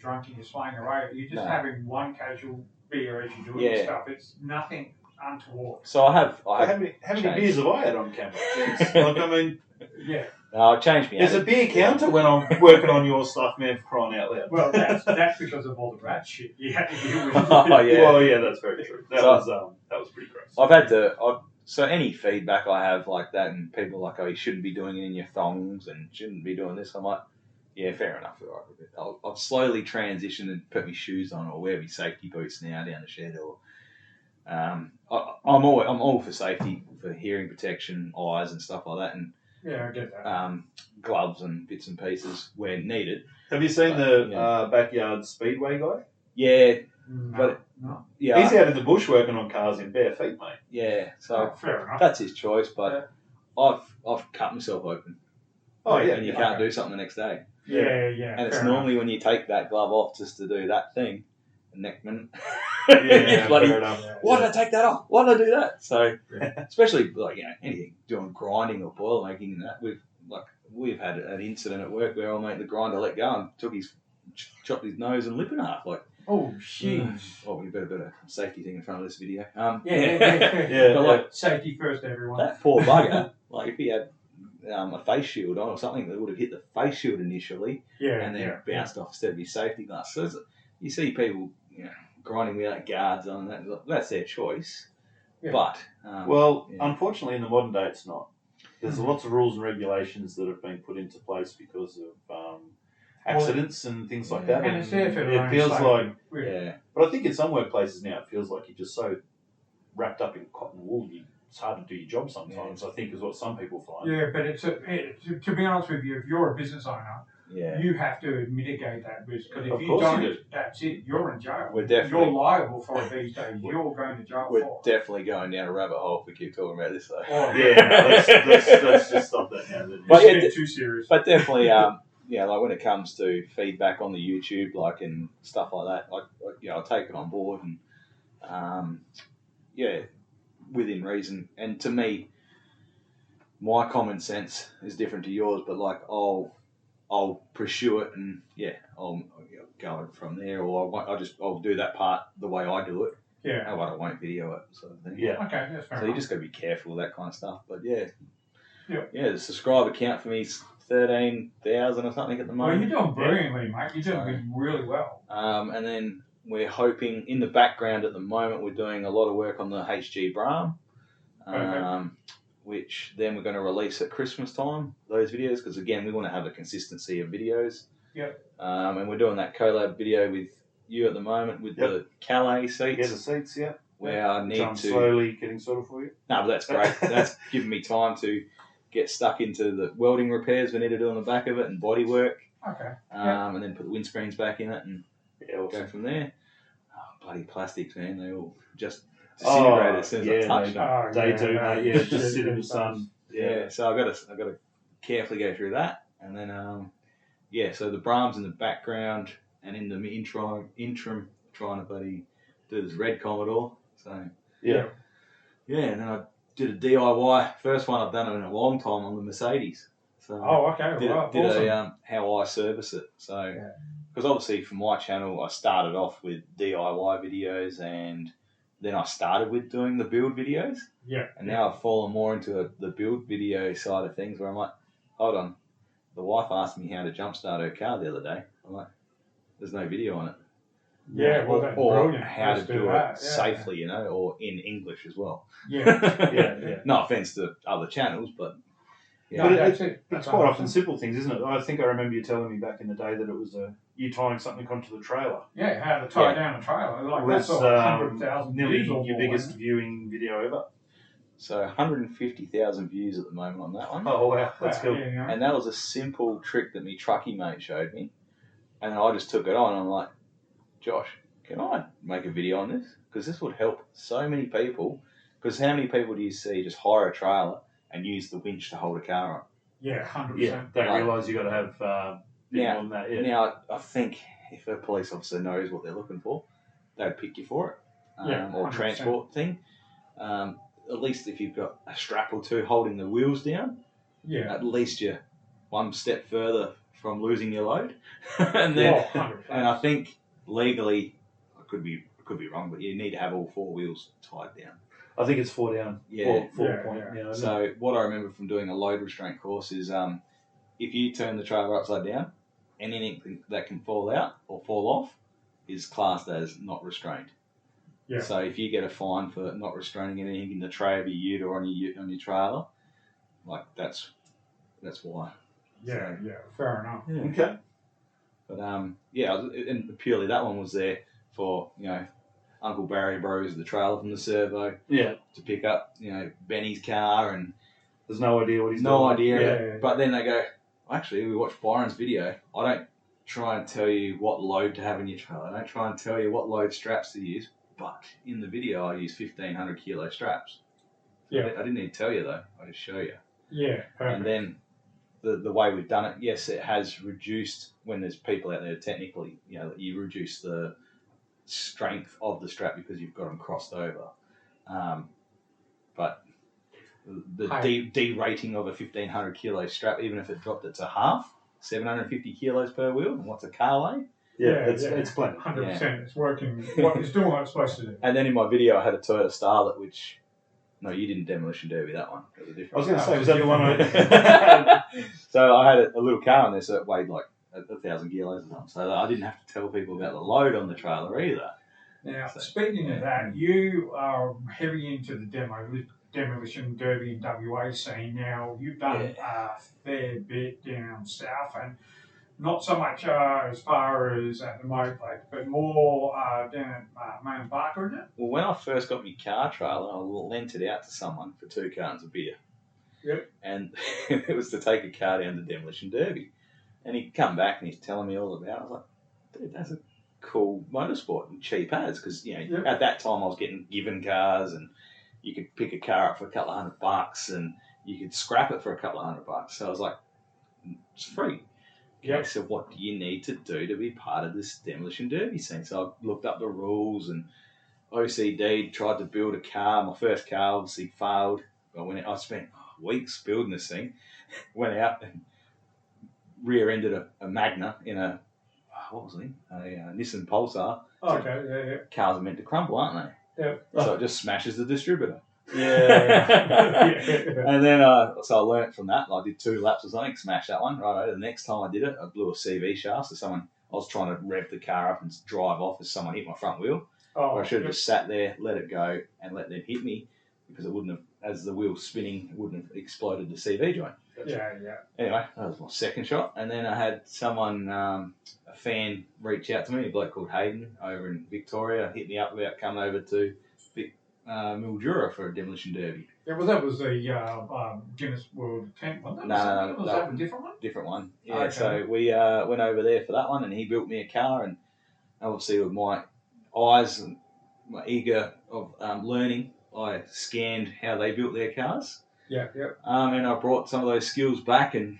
drunk and you're swaying away. You're just having one casual beer as you're doing stuff. It's nothing untoward. So I have How many beers have I had on camera? Jeez. Like, I mean, yeah. No, I changed me. There's a beer counter when I'm working on your stuff, man, for crying out loud. Well, that's because of all the rat shit you had to deal with. Oh, yeah. Well, yeah, that's very true. That was pretty gross. So any feedback I have like that, and people are like, oh, you shouldn't be doing it in your thongs and shouldn't be doing this. I'm like, yeah, fair enough. I've slowly transitioned and put my shoes on or wear my safety boots now down the shed. Or I'm all for safety, for hearing protection, eyes and stuff like that, and yeah, I get that. Gloves and bits and pieces where needed. Have you seen the backyard speedway guy? Yeah, No. yeah, He's out in the bush working on cars in bare feet, mate. yeah. So fair enough. that's his choice, but I've cut myself open. Oh, yeah. And you can't do something the next day. Yeah. And it's fair normally when you take that glove off just to do that thing, the neckman. Yeah, bloody, fair enough. why did I take that off? Why did I do that? So, especially like anything doing grinding or boil making, and that we've had an incident at work where our mate the grinder let go and chopped his nose and lip in half. Like, oh shit. Oh, we better put a safety thing in front of this video. Yeah. But like safety first, everyone. that poor bugger. Like if he had a face shield on or something that would have hit the face shield initially, and then bounced off instead of his safety glass. So you see people, grinding without guards on. That's their choice. Yeah. But unfortunately, in the modern day, it's not. There's lots of rules and regulations that have been put into place because of accidents and things like that. And it's there for it feels like, yeah. But I think in some workplaces now, it feels like you're just so wrapped up in cotton wool, it's hard to do your job sometimes. I think is what some people find. Yeah, but to be honest with you, if you're a business owner, you have to mitigate that risk, because if you don't, that's it. You're in jail. You're liable for it these days. You're going to jail. We're definitely going down a rabbit hole if we keep talking about this, though. Oh, yeah, let's just stop that now. But it's too serious. But definitely, like when it comes to feedback on the YouTube, like and stuff like that, I'll take it on board and within reason. And to me, my common sense is different to yours, but like I'll pursue it and I'll go from there, or I'll do that part the way I do it. Yeah. How about I won't video it, sort of thing. Yeah. Okay, that's fair So enough. you just got to be careful with that kind of stuff. But the subscriber count for me is 13,000 or something at the moment. Well, you're doing brilliantly, mate. You're doing really well. And then we're hoping in the background at the moment we're doing a lot of work on the HG Brougham. Which then we're going to release at Christmas time, those videos, because again, we want to have a consistency of videos. Yep. And we're doing that collab video with you at the moment with the Calais seats. Yeah, the seats, Where I need I'm to... slowly getting sorted for you. No, but that's great. That's giving me time to get stuck into the welding repairs we need to do on the back of it and body work. Okay. And then put the windscreens back in it and awesome. Go from there. Oh, bloody plastics, man. They all just... disintegrated as soon as I touch them. They do, mate. Yeah, just sit in the sun. Yeah, so I've got to carefully go through that, and then so the Brahms in the background, and in the interim trying to bloody do this red Commodore. So and then I did a DIY first one I've done in a long time on the Mercedes. So did awesome. How I service it. So because obviously from my channel I started off with DIY videos and. Then I started with doing the build videos. Yeah. And now I've fallen more into the build video side of things where I'm like, hold on. The wife asked me how to jumpstart her car the other day. I'm like, there's no video on it. Yeah, well, that's or brilliant. how to do it safely, or in English as well. Yeah. No offense to other channels, but... Yeah. But it's quite often simple things, isn't it? I think I remember you telling me back in the day that it was you tying something onto the trailer. Yeah, how to tie down a trailer. Like that's 100,000 nearly views your biggest viewing video ever. So 150,000 views at the moment on that one. Oh, wow. That's cool. Yeah. And that was a simple trick that my truckie mate showed me. And I just took it on. I'm like, Josh, can I make a video on this? Because this would help so many people. Because how many people do you see just hire a trailer and use the winch to hold a car on? Yeah, 100%. Yeah, don't realise you got to have bit more than that. Yeah. Now, I think if a police officer knows what they're looking for, they'd pick you for it. Or 100%. transport thing. At least if you've got a strap or two holding the wheels down, at least you're one step further from losing your load. And then, and I think legally, I could be wrong, but you need to have all four wheels tied down. I think it's 4 down. Yeah. 4 point. Yeah. So what I remember from doing a load restraint course is if you turn the trailer upside down, anything that can fall out or fall off is classed as not restrained. Yeah. So if you get a fine for not restraining anything in the tray of your ute or on your trailer, like that's why. Yeah, fair enough. Yeah. Okay. But and purely that one was there for Uncle Barry borrows the trailer from the servo to pick up Benny's car, and there's no idea what he's doing. No idea. But then they go, actually, we watched Byron's video. I don't try and tell you what load to have in your trailer. I don't try and tell you what load straps to use. But in the video, I use 1,500 kilo straps. Yeah. I didn't need to tell you though. I just show you. Yeah. Perfect. And then the way we've done it, yes, it has reduced when there's people out there. Technically, you reduce the strength of the strap because you've got them crossed over. But the derating of a 1,500 kilo strap, even if it dropped it to half, 750 kilos per wheel, and what's a car weigh? It's plenty. 100%. It's working. It's doing what it's supposed to do. And then in my video, I had a Toyota Starlet, which no, you didn't Demolition Derby that one. It was different. I was going to say, was that the one? So I had a little car on there, so it weighed like 1,000 kilos or something. So I didn't have to tell people about the load on the trailer either. Now, speaking of that, you are heavy into the Demolition Derby and WA scene. Now, you've done a fair bit down south, and not so much as far as at the Motorplex, but more down at Main Barker, isn't it? Well, when I first got my car trailer, I lent it out to someone for 2 cartons of beer. Yep. And it was to take a car down to Demolition Derby. And he'd come back and he's telling me all about it. I was like, dude, that's a cool motorsport and cheap as, because at that time I was getting given cars, and you could pick a car up for a couple of $100 and you could scrap it for a couple of $100. So I was like, it's free. Okay, so what do you need to do to be part of this Demolition Derby scene? So I looked up the rules and OCD, tried to build a car. My first car obviously failed. I spent weeks building this thing. Went out and rear-ended a Magna in a Nissan Pulsar. Oh, okay, Cars are meant to crumble, aren't they? Yeah. So it just smashes the distributor. Yeah. And then so I learnt from that. I did 2 laps or something, smashed that one. Right. The next time I did it, I blew a CV shaft. So I was trying to rev the car up and drive off as someone hit my front wheel. I should have just sat there, let it go, and let them hit me, because it wouldn't have, as the wheel's spinning, it wouldn't have exploded the CV joint. Yeah. Anyway, that was my second shot. And then I had someone, a fan, reach out to me, a bloke called Hayden over in Victoria, hit me up about coming over to Mildura for a Demolition Derby. Yeah, well, that was the Guinness World Tent one. No. Was that a different one? Different one. Yeah, okay. So we went over there for that one, and he built me a car, and obviously with my eyes and my eager of learning, I scanned how they built their cars. Yeah. And I brought some of those skills back and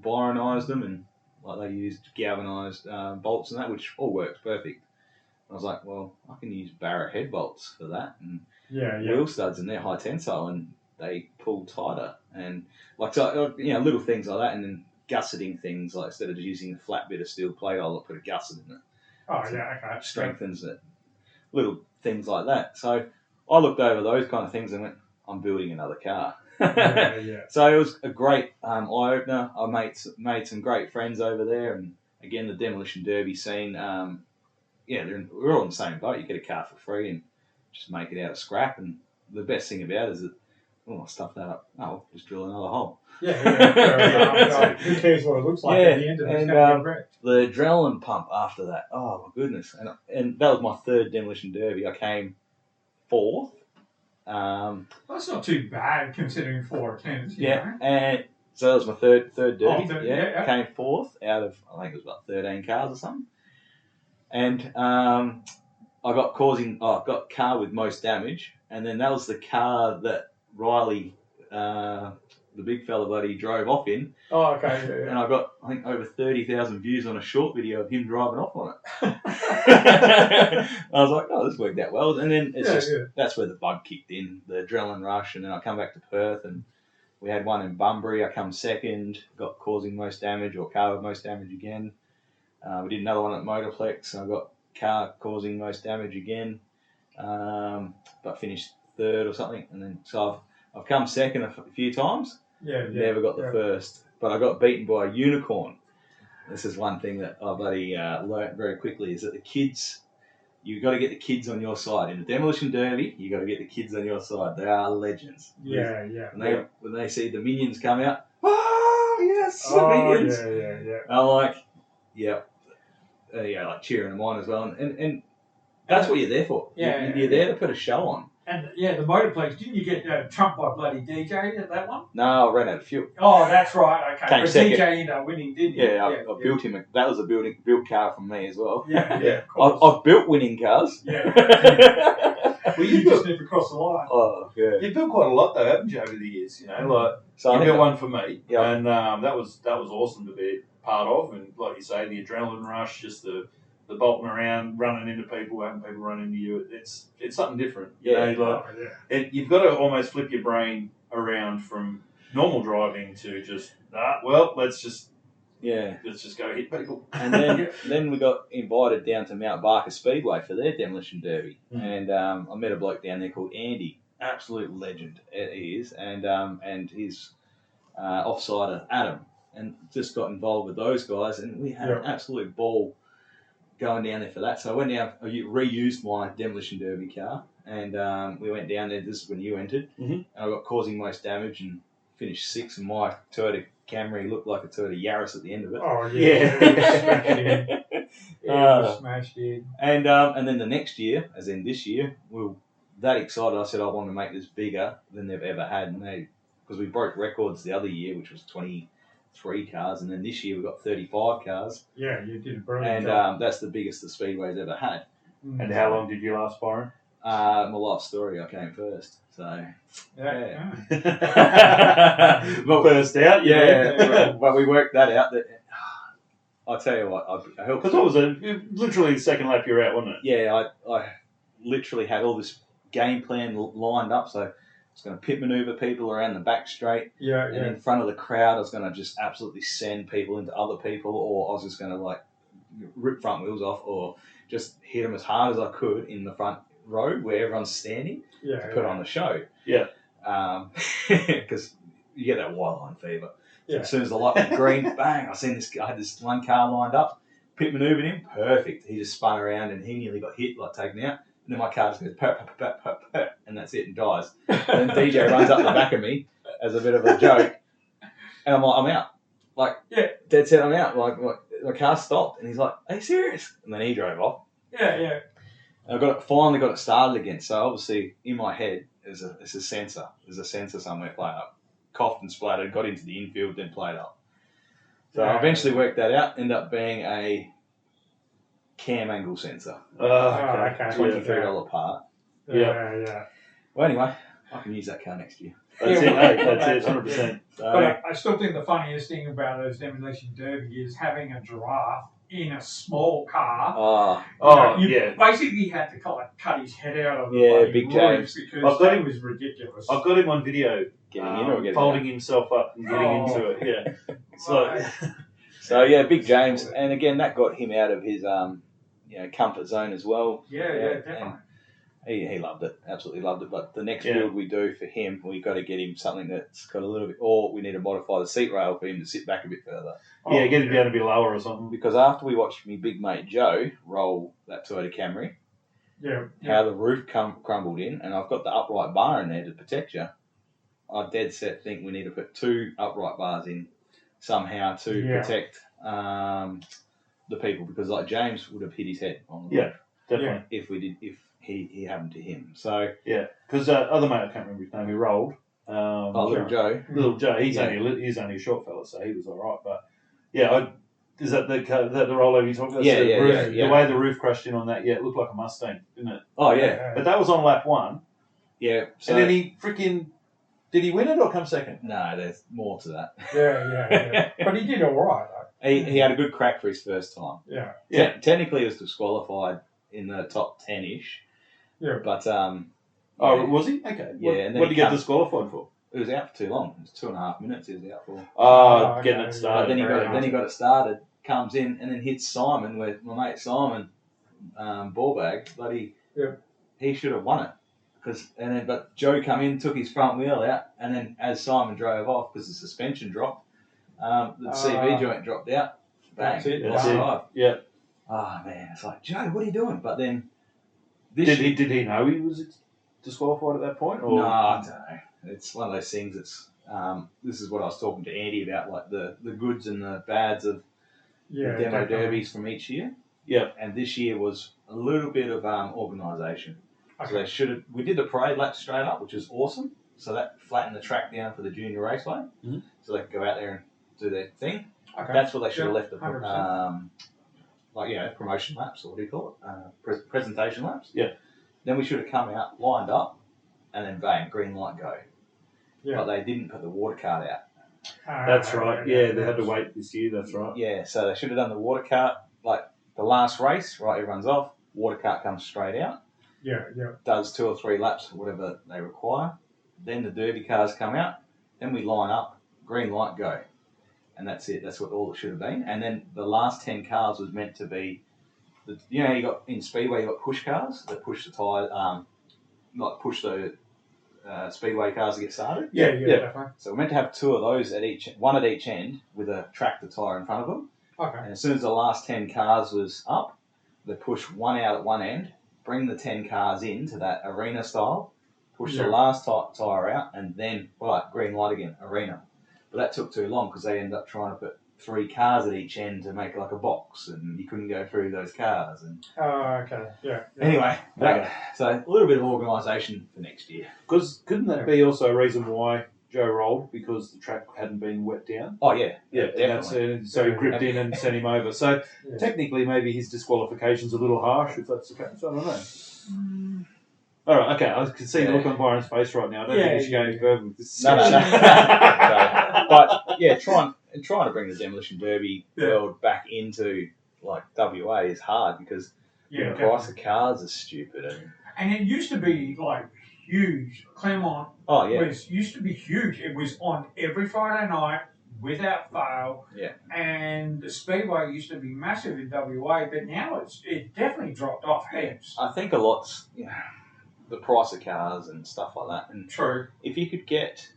Byronised them, and like they used galvanised bolts and that, which all works perfect. I was like, well, I can use Barrett head bolts for that, and wheel studs, and they're high tensile and they pull tighter, and little things like that, and then gusseting things, like instead of just using a flat bit of steel plate, I'll put a gusset in it. Oh yeah, okay. Strengthens it. Little things like that. So I looked over those kind of things and went, I'm building another car. Yeah. So it was a great eye-opener. I made some great friends over there, and again, the Demolition Derby scene, we're all in the same boat. You get a car for free and just make it out of scrap, and the best thing about it is that, I stuff that up. Oh, just drill another hole. Yeah. Who cares what it looks like at the end of it? The adrenaline pump after that, oh my goodness. And that was my 3rd Demolition Derby. I came 4th. That's not too bad considering 4 attempts. And so that was my third derby. Yeah. Came 4th out of, I think it was about 13 cars or something. And I got car with most damage, and then that was the car that Riley, the big fella, bloody drove off in. Oh, okay. Yeah, And I got, I think, over 30,000 views on a short video of him driving off on it. I was like, oh, this worked out well. And then that's where the bug kicked in, the adrenaline rush. And then I come back to Perth, and we had one in Bunbury. I come second, got causing most damage, or car with most damage again. We did another one at Motorplex, and I got car causing most damage again, but finished third or something. And then so I've come second a few times. Never got the first, but I got beaten by a unicorn. This is one thing that I bloody learnt very quickly, is that the kids, you've got to get the kids on your side. In the Demolition Derby, you've got to get the kids on your side. They are legends. When they see the minions come out, minions. I'm like, like cheering them on as well. And that's what you're there for. You're there to put a show on. And the Motorplex, didn't you get trumped by bloody DJ at that one? No, I ran out of fuel. Oh, that's right. Okay, Came but second. DJ ended up winning, didn't you? I built him. That was a built car from me as well. I've built winning cars. Well, you just never crossed the line. Oh, yeah. You've built quite a lot though, haven't you, over the years? You know, like So you built one for me, and that was awesome to be part of. And like you say, the adrenaline rush, just the bolting around, running into people, having people run into you. It's something different. You know, you've got to almost flip your brain around from normal driving to just let's just go hit people. And then we got invited down to Mount Barker Speedway for their Demolition Derby, and I met a bloke down there called Andy, absolute legend he is, and his offsider Adam, and just got involved with those guys, and we had an absolute ball going down there for that. So I went down, I reused my Demolition Derby car, and we went down there. This is when you entered, and I got causing most damage and finished sixth, and my Toyota Camry looked like a Toyota Yaris at the end of it. Oh, yeah. Smashed in. And then the next year, as in this year, we were that excited. I said I want to make this bigger than they've ever had, and because we broke records the other year, which was 23 cars, and then this year we got 35 cars. Yeah, you did a brilliant job. And that's the biggest the Speedway's ever had. And how long did you last, Byron? My life story, I came first. So But first out, but we worked that out. That I'll tell you what, I helped. Because what was it? Literally the second lap you're out, wasn't it? Yeah, I literally had all this game plan lined up. So I was going to pit maneuver people around the back straight. And in front of the crowd, I was going to just absolutely send people into other people, or I was just going to like rip front wheels off, or just hit them as hard as I could in the front row where everyone's standing to put on the show. Because you get that white line fever. So as soon as the light went green, bang! I had this one car lined up, pit maneuvered him, perfect. He just spun around and he nearly got hit, like taken out. And then my car just goes pop, and that's it, and dies. And then DJ runs up the back of me as a bit of a joke, and I'm like, I'm out. Like, dead set, I'm out. Like my car stopped, and he's like, "Are you serious?" And then he drove off. And I finally got it started again. So obviously in my head there's a sensor. There's a sensor somewhere played up. Coughed and splattered, got into the infield, then played up. So I eventually worked that out. Ended up being a cam angle sensor. Okay. $23 part. Well, anyway, I can use that car next year. That's it, 100%. But I still think the funniest thing about those Demolition Derby is having a giraffe in a small car. You basically had to cut his head out of the big James, because that was ridiculous. I've got him on video folding himself up and getting into it. So Big James, and again that got him out of his comfort zone as well. Definitely. He loved it, absolutely loved it. But the next build we do for him, we've got to get him something that's got a little bit, or we need to modify the seat rail for him to sit back a bit further. Get him down a bit lower or something. Because after we watched me big mate Joe roll that Toyota Camry, how the roof crumbled in, and I've got the upright bar in there to protect you, I dead set think we need to put 2 upright bars in somehow to protect the people, because like James would have hit his head on the roof. Definitely. If he happened to him. So because other mate, I can't remember his name, he rolled. Little Joe. Little Joe. He's only a short fella, so he was all right. But Is that the rollover you talked about? Yeah, So yeah, the roof, yeah. The way the roof crashed in on that, it looked like a Mustang, didn't it? Oh yeah, But that was on lap 1. yeah. So And then he freaking... Did he win it or come second? no, there's more to that. Yeah. But he did all right, though. He had a good crack for his first time. Yeah. Technically, he was disqualified in the top 10-ish. Yeah. But Oh, was he? Okay. Yeah, and then what did he get come- disqualified for? it was out for too long. It was 2.5 minutes. He was out for. Oh, getting okay. it started. Then he very got hard. it started. Comes in and then hits Simon, where my mate Simon, ballbag, bloody. Yeah. He should have won it. But Joe come in, took his front wheel out, and then as Simon drove off, because the suspension dropped, the CV joint dropped out. Bang. That's it. Lost That's it. drive. Yeah. Oh man, it's like, Joe, what are you doing? But then Did he know he was disqualified at that point? Or? No, I don't know. It's one of those things. It's this is what I was talking to Andy about, like the goods and the bads of the demo definitely. derbies from each year. Yeah. And this year was a little bit of organisation. So Okay. they should have. We did the parade lap straight up, which was awesome. So that flattened the track down for the junior raceway, Mhm. so they could go out there and do their thing. Okay. That's what they should have Yeah, left the 100%. promotion laps, or what do you call it? Presentation laps. Yeah. Then we should have come out, lined up, and then bang, green light go. Yeah. But they didn't put the water cart out. That's right. Yeah, they had to wait this year. That's right. Yeah, so they should have done the water cart, like the last race, right, everyone's off, water cart comes straight out, Yeah. does 2 or 3 laps, whatever they require. Then the derby cars come out, then we line up, green light, go. And that's it. That's what all it should have been. And then the last 10 cars was meant to be, you got in Speedway, you got push cars that push the tyre, push the Speedway cars to get started. Yeah, definitely. So we're meant to have 2 of those one at each end with a tractor tyre in front of them. Okay. And as soon as the last 10 cars was up, they push one out at one end, bring the 10 cars into that arena style, push the last tyre out, and then, green light again, arena. But that took too long because they ended up trying to put 3 cars at each end to make like a box, and you couldn't go through those cars. And Okay. Yeah. anyway, so a little bit of organisation for next year. Because couldn't that be also a reason why Joe rolled, because the track hadn't been wet down? Oh yeah, definitely. So he gripped in and sent him over. So technically, maybe his disqualification's a little harsh if that's the case. I don't know. All right, okay. I can see the look on Byron's face right now. I don't think we should go any further with this. No. But yeah, trying to bring the Demolition Derby world back into like WA is hard because the price of cars is stupid. And it used to be like huge. Claremont used to be huge. It was on every Friday night without fail. Yeah. And the Speedway used to be massive in WA, but now it definitely dropped off heaps. I think a lot's the price of cars and stuff like that. And True. if you could get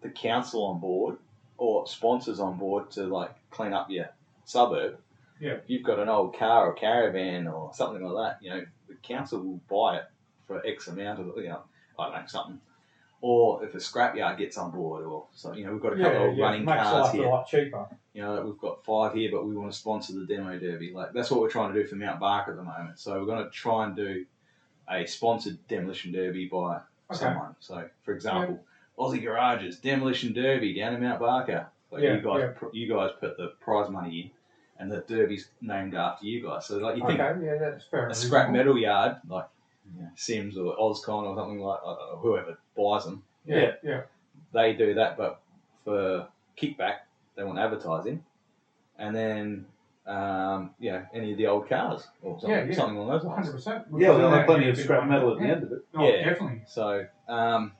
the council on board or sponsors on board to like clean up your suburb, if you've got an old car or caravan or something like that, the council will buy it for X amount of, I don't know, something. Or if a scrapyard gets on board, or so, we've got a couple of running cars here. Makes life a lot cheaper. We've got 5 here, but we want to sponsor the demo derby. Like that's what we're trying to do for Mount Barker at the moment. So we're going to try and do a sponsored demolition derby by someone. So, for example, Aussie Garages Demolition Derby down in Mount Barker. Like you guys put the prize money in, and the derby's named after you guys. So, like you think that's fair. a scrap metal yard like Sims or Ozcon or something like whoever buys them. They do that, but for kickback, they want advertising, and then any of the old cars or something along those lines. 100%. Yeah, they'll have plenty of scrap metal at the end of it. Oh, definitely. So, I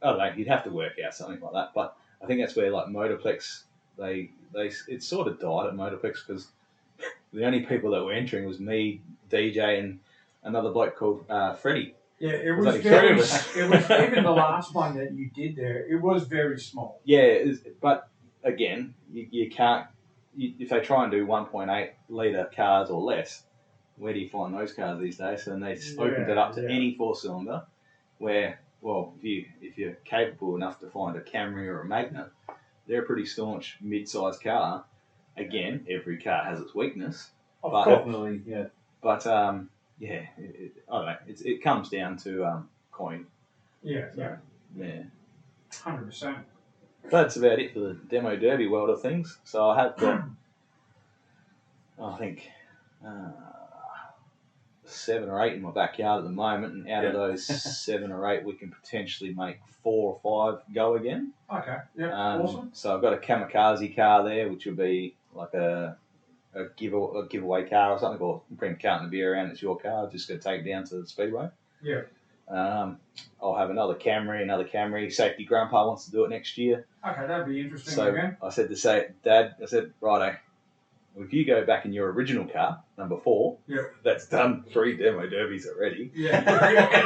don't know, you'd have to work out something like that. But I think that's where like Motorplex, it sort of died at Motorplex because the only people that were entering was me, DJ, and another bloke called Freddie. Yeah, it was very. It was even the last one that you did there. It was very small. Yeah, but again, you can't. If they try and do 1.8 litre cars or less, where do you find those cars these days? So then they opened it up to any 4-cylinder, where, if you're capable enough to find a Camry or a Magna, they're a pretty staunch mid-sized car. Again, every car has its weakness. Definitely, yeah. But I don't know. It comes down to coin. Yeah. 100%. That's about it for the demo derby world of things. So I have I think 7 or 8 in my backyard at the moment, and out of those 7 or 8, we can potentially make 4 or 5 go again. Okay, yeah, awesome. So I've got a kamikaze car there, which will be like a giveaway car or something, or bring a carton of beer around, it's your car, just go take it down to the speedway. Yeah. I'll have another Camry. Safety grandpa wants to do it next year. Okay, that'd be interesting So again. I said to Dad, righto, if you go back in your original car, number 4, that's done 3 demo derbies already. Yeah,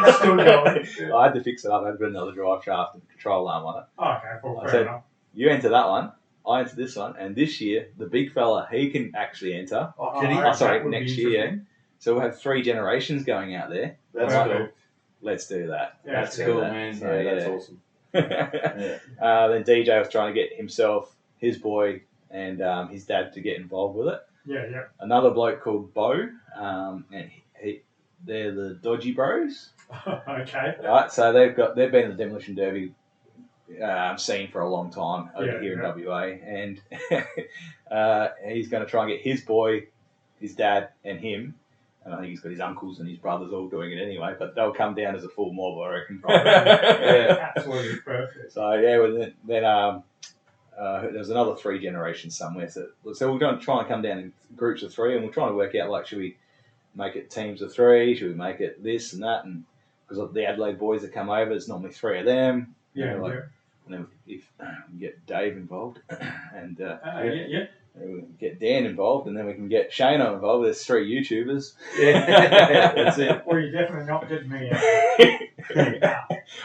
it's still going. I had to fix it up. I had to put another drive shaft and control arm on it. Okay, well, I fair said, enough. you enter that one, I enter this one, and this year, the big fella, he can actually enter. Next year. So we'll have 3 generations going out there. That's cool. Let's do that. Yeah, that's cool, man. So, that's awesome. Then DJ was trying to get himself, his boy, and his dad to get involved with it. Yeah. Another bloke called Bo, and they're the Dodgy Bros. Okay. Right, so they've been in the Demolition Derby scene for a long time over here in WA, and he's going to try and get his boy, his dad, and him. And I think he's got his uncles and his brothers all doing it anyway, but they'll come down as a full mob, I reckon. Absolutely perfect. So then there's another 3 generations somewhere. So we're going to try and come down in groups of 3, and we're trying to work out, like, should we make it teams of 3? Should we make it this and that? And because the Adelaide boys that come over, there's normally 3 of them. And then if we get Dave involved, and we can get Dan involved, and then we can get Shano involved. There's 3 YouTubers. That's it. Well, you're definitely not getting me out.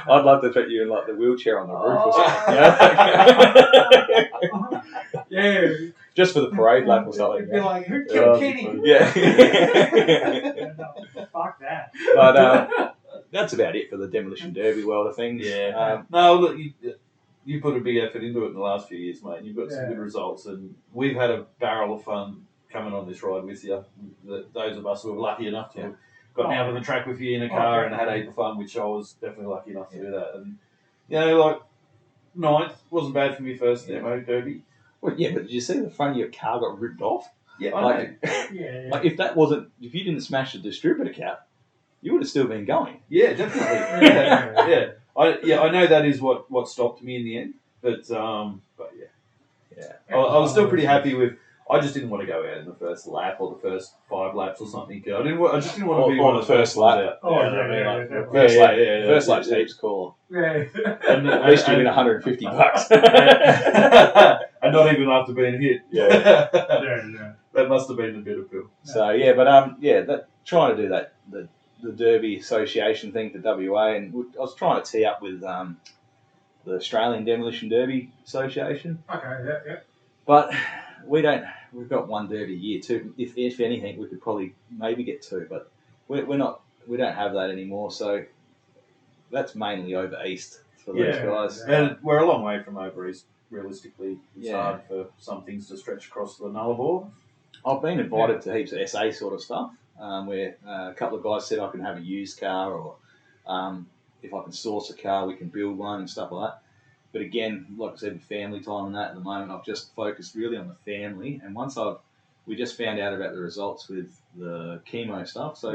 I'd love to put you in like the wheelchair on the roof or something. Yeah. Just for the parade lap or something. You'd be like, who killed Kenny? Yeah. No, fuck that. But that's about it for the Demolition Derby world of things. Yeah. No, look, you put a big effort into it in the last few years, mate. You've got some good results, and we've had a barrel of fun coming on this ride with you. Those of us who were lucky enough to have gotten out on the track with you in a car and had a heap of fun, which I was definitely lucky enough to do that. And, like, 9th wasn't bad for me first demo derby. Well, yeah, but did you see the front of your car got ripped off? Yeah, I know. Like if you didn't smash the distributor cap, you would have still been going. Yeah, definitely. I know that is what stopped me in the end, but I was still pretty happy with. I just didn't want to go out in the first lap or the first 5 laps or something. I just didn't want to be on the first lap. First lap's heaps cooler. Yeah. At least you win $150. And not even after being hit. Yeah. That must have been a bit of pill. So trying to do that the Derby Association thing for WA, and I was trying to tee up with the Australian Demolition Derby Association. Okay. Yeah. But we've got 1 derby a year too. If anything, we could probably maybe get 2, but we don't have that anymore. So that's mainly over east for those guys. And we're a long way from over east. Realistically, it's hard for some things to stretch across the Nullarbor. I've been invited to heaps of SA sort of stuff, where a couple of guys said I can have a used car, or if I can source a car, we can build one and stuff like that. But again, like I said, family time and that at the moment, I've just focused really on the family. And once we just found out about the results with the chemo stuff. So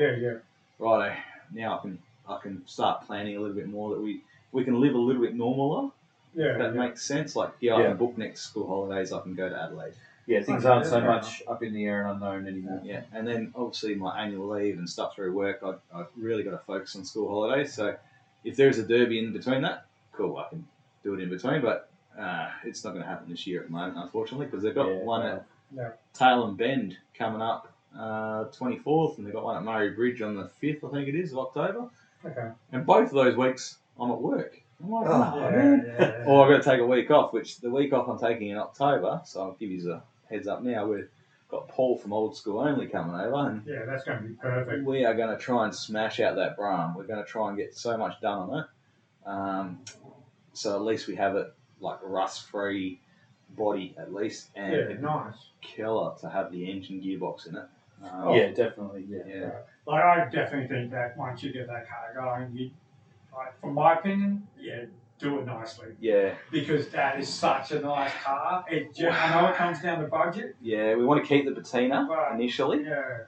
righto, now I can start planning a little bit more that we can live a little bit normaler. Yeah, that makes sense. Like I can book next school holidays. I can go to Adelaide. Yeah, things aren't so much up in the air and unknown anymore. Yeah, and then obviously my annual leave and stuff through work, I've really got to focus on school holidays. So if there's a derby in between that, cool, I can do it in between. But it's not going to happen this year at the moment, unfortunately, because they've got one at Tail and Bend coming up 24th, and they've got one at Murray Bridge on the 5th, I think it is, of October. Okay. And both of those weeks, I'm at work. I'm like, or I've got to take a week off, which the week off I'm taking in October, so I'll give you a heads up now. We've got Paul from Old School Only coming over, and that's going to be perfect. We are going to try and smash out that Brougham. We're going to try and get so much done on it, so at least we have it like rust-free body at least, and nice killer to have the engine gearbox in it. Definitely. Like I definitely think that once you get that car going, from my opinion, do it nicely. Yeah. Because that is such a nice car. I know it comes down to budget. Yeah, we want to keep the patina But, initially. Yeah.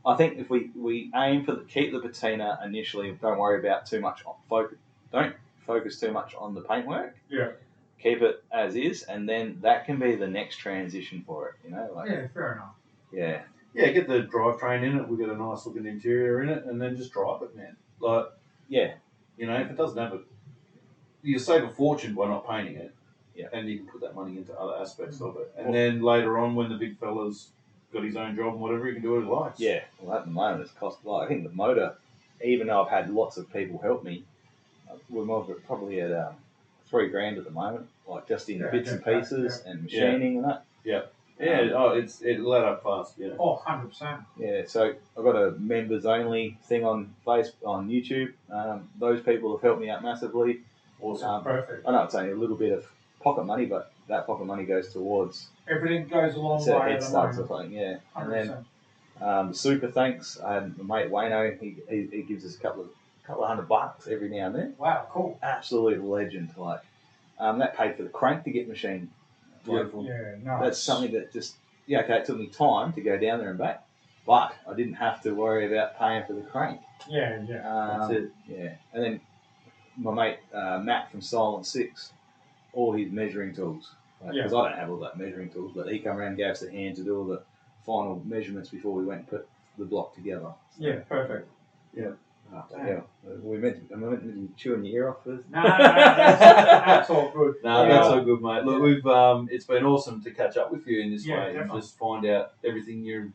I think if we aim for keep the patina initially, don't worry about too much focus. Don't focus too much on the paintwork. Yeah. Keep it as is, and then that can be the next transition for it. You know, like Yeah, fair enough. yeah, Yeah, get the drivetrain in it. We've got a nice looking interior in it, and then just drive it, man. Like, yeah, you know, if it doesn't have it, you save a fortune by not painting it. Yeah. And you can put that money into other aspects of it. And then later on, when the big fella's got his own job and whatever, he can do what he likes. yeah. Well, at the moment, it's cost. Like, I think the motor, even though I've had lots of people help me, we're probably at $3,000 at the moment, like just in bits and pieces and machining and that. Yeah. It'll add up fast. Yeah. Oh, 100%. Yeah, so I've got a members only thing on YouTube. Those people have helped me out massively. Awesome. Perfect. I know it's only a little bit of pocket money, but that pocket money goes towards Everything goes a long set of way head at the starts or moment. something. Yeah, 100%. and then the super thanks. I had my mate Wayno. He gives us a couple of $100 every now and then. Wow, cool. Absolute legend. Like that paid for the crank to get machined. Like, Yeah, nice. that's something that just okay. It took me time to go down there and back, but I didn't have to worry about paying for the crank. Yeah. That's it. Yeah, and then my mate Matt from Silent 6, all his measuring tools. Because I don't have all that measuring tools, but he come around and gave us a hand to do all the final measurements before we went and put the block together. Yeah, perfect. Oh, yeah. We meant to be chewing your ear off first. No, that's all good. No, that's all good, mate. Look, we've it's been awesome to catch up with you in this way and definitely. just find out everything you're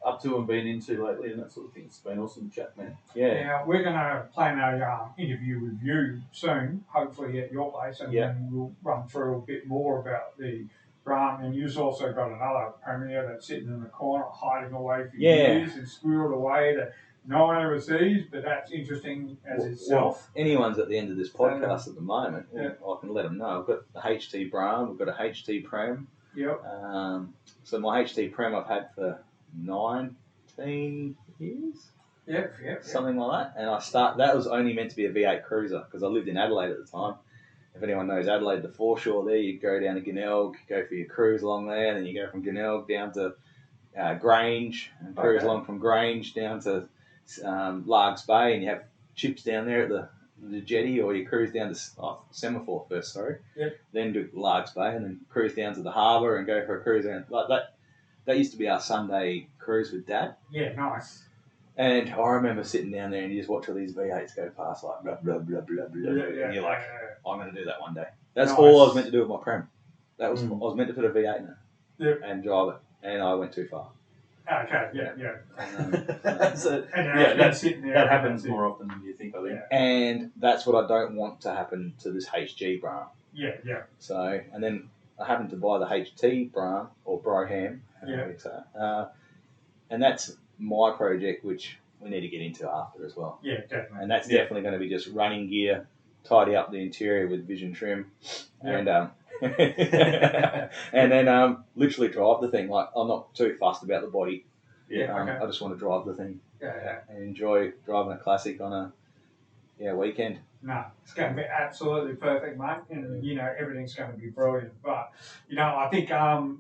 up to and been into lately and that sort of thing. It's been awesome to chat, man. Yeah. Now, we're going to plan a interview with you soon, hopefully at your place, and then we'll run through a bit more about the Brah. And you've also got another Premier that's sitting in the corner, hiding away for years and squirreled away that no one ever sees, but that's interesting as itself. Well, anyone's at the end of this podcast at the moment, I can let them know. I've got the HG Brougham, we've got a HG Prem. Yep. So my HG Prem I've had for 19 years. Yep. Something like that. And that was only meant to be a V8 cruiser because I lived in Adelaide at the time. If anyone knows Adelaide, the foreshore there, you go down to Glenelg, go for your cruise along there, and then you go from Glenelg down to Grange, and cruise along from Grange down to Largs Bay, and you have chips down there at the jetty, or you cruise down to Semaphore first, then do Largs Bay, and then cruise down to the harbour and go for a cruise around. Like that used to be our Sunday cruise with Dad. Yeah, nice. And I remember sitting down there and you just watch all these V8s go past, like blah blah blah blah blah, and you're like, I'm going to do that one day. That's all I was meant to do with my Prem. That was I was meant to put a V8 in it and drive it, and I went too far. Okay, yeah. That happens more often than you think, I think. And that's what I don't want to happen to this HG Brougham. Yeah. So, and then I happened to buy the HT Brougham, or Brougham, and that's my project, which we need to get into after as well. Yeah, definitely. And that's definitely going to be just running gear, tidy up the interior with Vision trim, and and then literally drive the thing. Like, I'm not too fussed about the body. I just want to drive the thing. And enjoy driving a classic on a weekend. No, it's going to be absolutely perfect, mate. And, everything's going to be brilliant. But, I think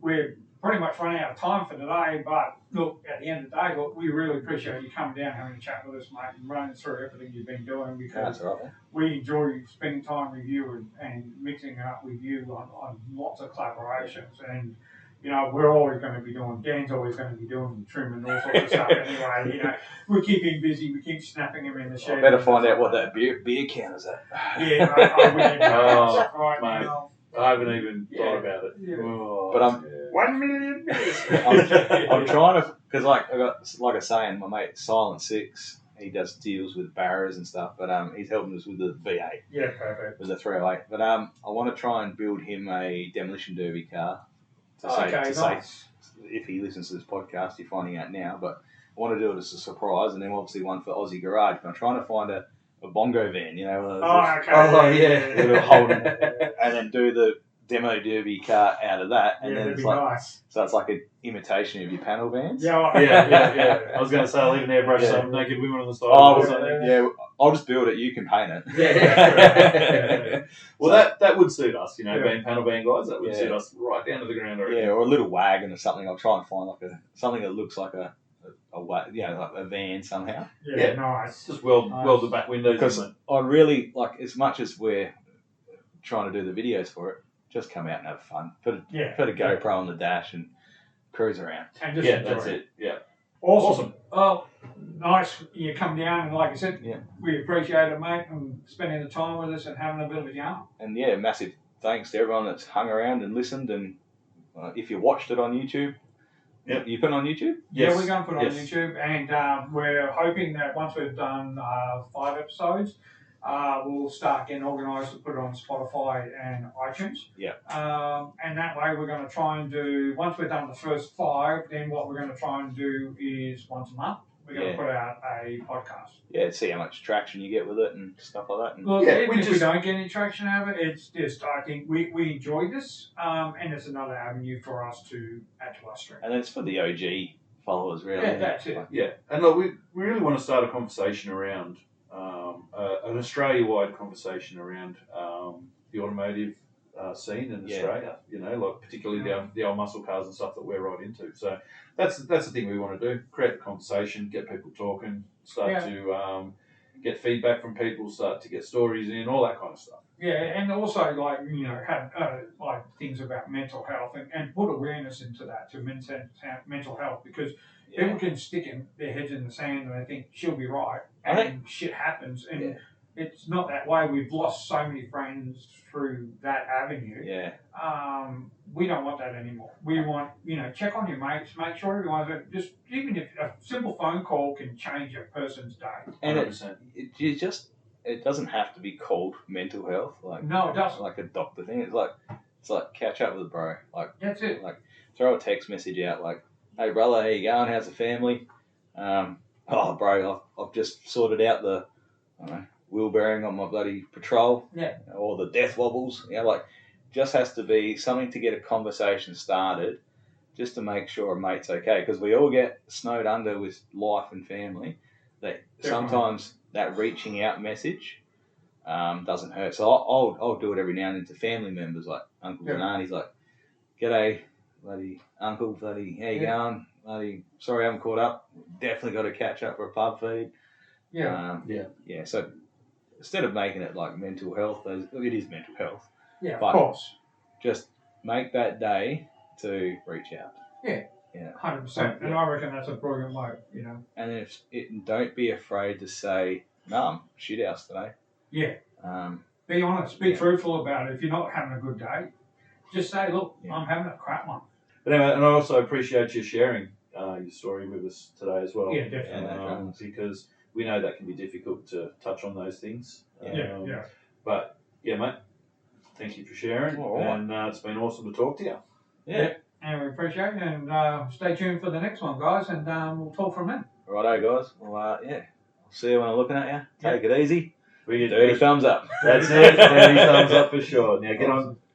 we're pretty much running out of time for today. But, look, at the end of the day, we really appreciate you coming down, having a chat with us, mate, and running through everything you've been doing, because we enjoy spending time with you and mixing it up with you on lots of collaborations. And, we're always going to be doing, Dan's always going to be doing the trim and all sorts of stuff anyway. We keep him busy, we keep snapping him in the shed. I better find out what that beer count is at. Yeah, I wouldn't right mate. Now. I haven't even thought about it. Yeah. Oh, but 1 million beers. I'm trying to, because like I was saying, my mate Silent 6, he does deals with barrows and stuff, but he's helping us with the V8. Yeah, perfect. With the 308. But I want to try and build him a demolition derby car. Say, if he listens to this podcast, you're finding out now, but I want to do it as a surprise, and then obviously one for Aussie Garage. But I'm trying to find a bongo van, And then do the demo derby car out of that, and Yeah, then that'd it's be like nice. so it's like an imitation of your panel vans. Yeah, Yeah. I was going to say, I'll even airbrush Yeah. some naked women on the side. Oh, or something. yeah. I'll just build it. You can paint it. Yeah. Well, that would suit us, Yeah. being panel van guys. That would Yeah. suit us right down to the ground already. Yeah, or a little wagon or something. I'll try and find something that looks like a like a van somehow. Yeah, nice. Just weld the back windows. Because in it. I really like, as much as we're trying to do the videos for it, just come out and have fun. Put a GoPro on the dash and cruise around. And just Yeah, enjoy that's it. Yeah. Awesome. Oh, nice. You come down and, like I said, Yeah. we appreciate it, mate, and spending the time with us and having a bit of a yarn. And yeah, massive thanks to everyone that's hung around and listened. And if you watched it on YouTube, you put it on YouTube? Yeah, Yes. we're going to put it on Yes. YouTube, and we're hoping that once we've done 5 episodes, we'll start getting organised to put it on Spotify and iTunes. Yeah. And that way we're going to try and do, once we've done the first 5, then what we're going to try and do is once a month, we're going to put out a podcast. Yeah, see how much traction you get with it and stuff like that. And Look, Yeah, even if we just- don't get any traction out of it, it's just, I think we enjoy this, and it's another avenue for us to add to our strength. And it's for the OG followers, really. Yeah, that's it. Yeah, and look, we really want to start a conversation around an Australia-wide conversation around the automotive scene in Australia. Like particularly the old muscle cars and stuff that we're right into. So that's the thing we want to do: create a conversation, get people talking, start to get feedback from people, start to get stories in, all that kind of stuff. Yeah, and also have like things about mental health and put awareness into that to mental health, because people can stick their heads in the sand and they think she'll be right, and shit happens, and it's not that way. We've lost so many friends through that avenue. Yeah. We don't want that anymore. We want, check on your mates, make sure everyone's just, even if a simple phone call can change a person's day. And 100%. it doesn't have to be called mental health. Like, No, it doesn't. like a doctor thing. It's like catch up with a bro. Like, That's it. Like, throw a text message out like, "Hey brother, how you going? How's the family? Oh bro, I've just sorted out the wheel bearing on my bloody patrol. Yeah. Or the death wobbles. Like, just has to be something to get a conversation started, just to make sure a mate's okay. Because we all get snowed under with life and family. That sometimes that reaching out message doesn't hurt. So I'll do it every now and then to family members, like uncles and aunties, like, "G'day, bloody uncle, bloody, how you going? Bloody, sorry I haven't caught up. Definitely got to catch up for a pub feed." Yeah. Yeah. So instead of making it like mental health, it is mental health. Yeah, But of course. just make that day to reach out. Yeah. Yeah. 100%. And I reckon that's a brilliant way, And then don't be afraid to say, "No, I'm shit house today." Yeah. Um, Be honest. Be truthful about it. If you're not having a good day, just say, "Look, Yeah. I'm having a crap one." But anyway, and I also appreciate you sharing your story with us today as well. Yeah, definitely. Because we know that can be difficult to touch on those things. Yeah. But yeah, mate, thank you for sharing, All right. and it's been awesome to talk to you. yeah. And we appreciate it. And stay tuned for the next one, guys. And we'll talk from then. Righto, guys. Well, I'll see you when I'm looking at you. Take it easy. We 30 thumbs up. That's it. 30 thumbs up for sure. Now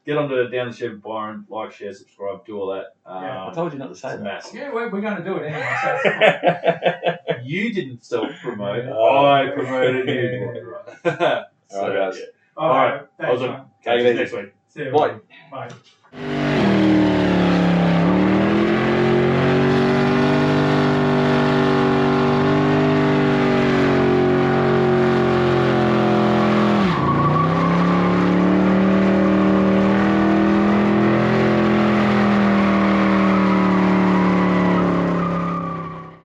get on to Down the Shed with Byron, like, share, subscribe, do all that. I told you not to say It's that. massive. Yeah, we're going to do it anyway. So it's fine. You didn't self-promote. Oh. I promoted you. All right, guys. All right. Thanks, Awesome. mate. Catch Take you it next easy. week. See you. Bye. Bye.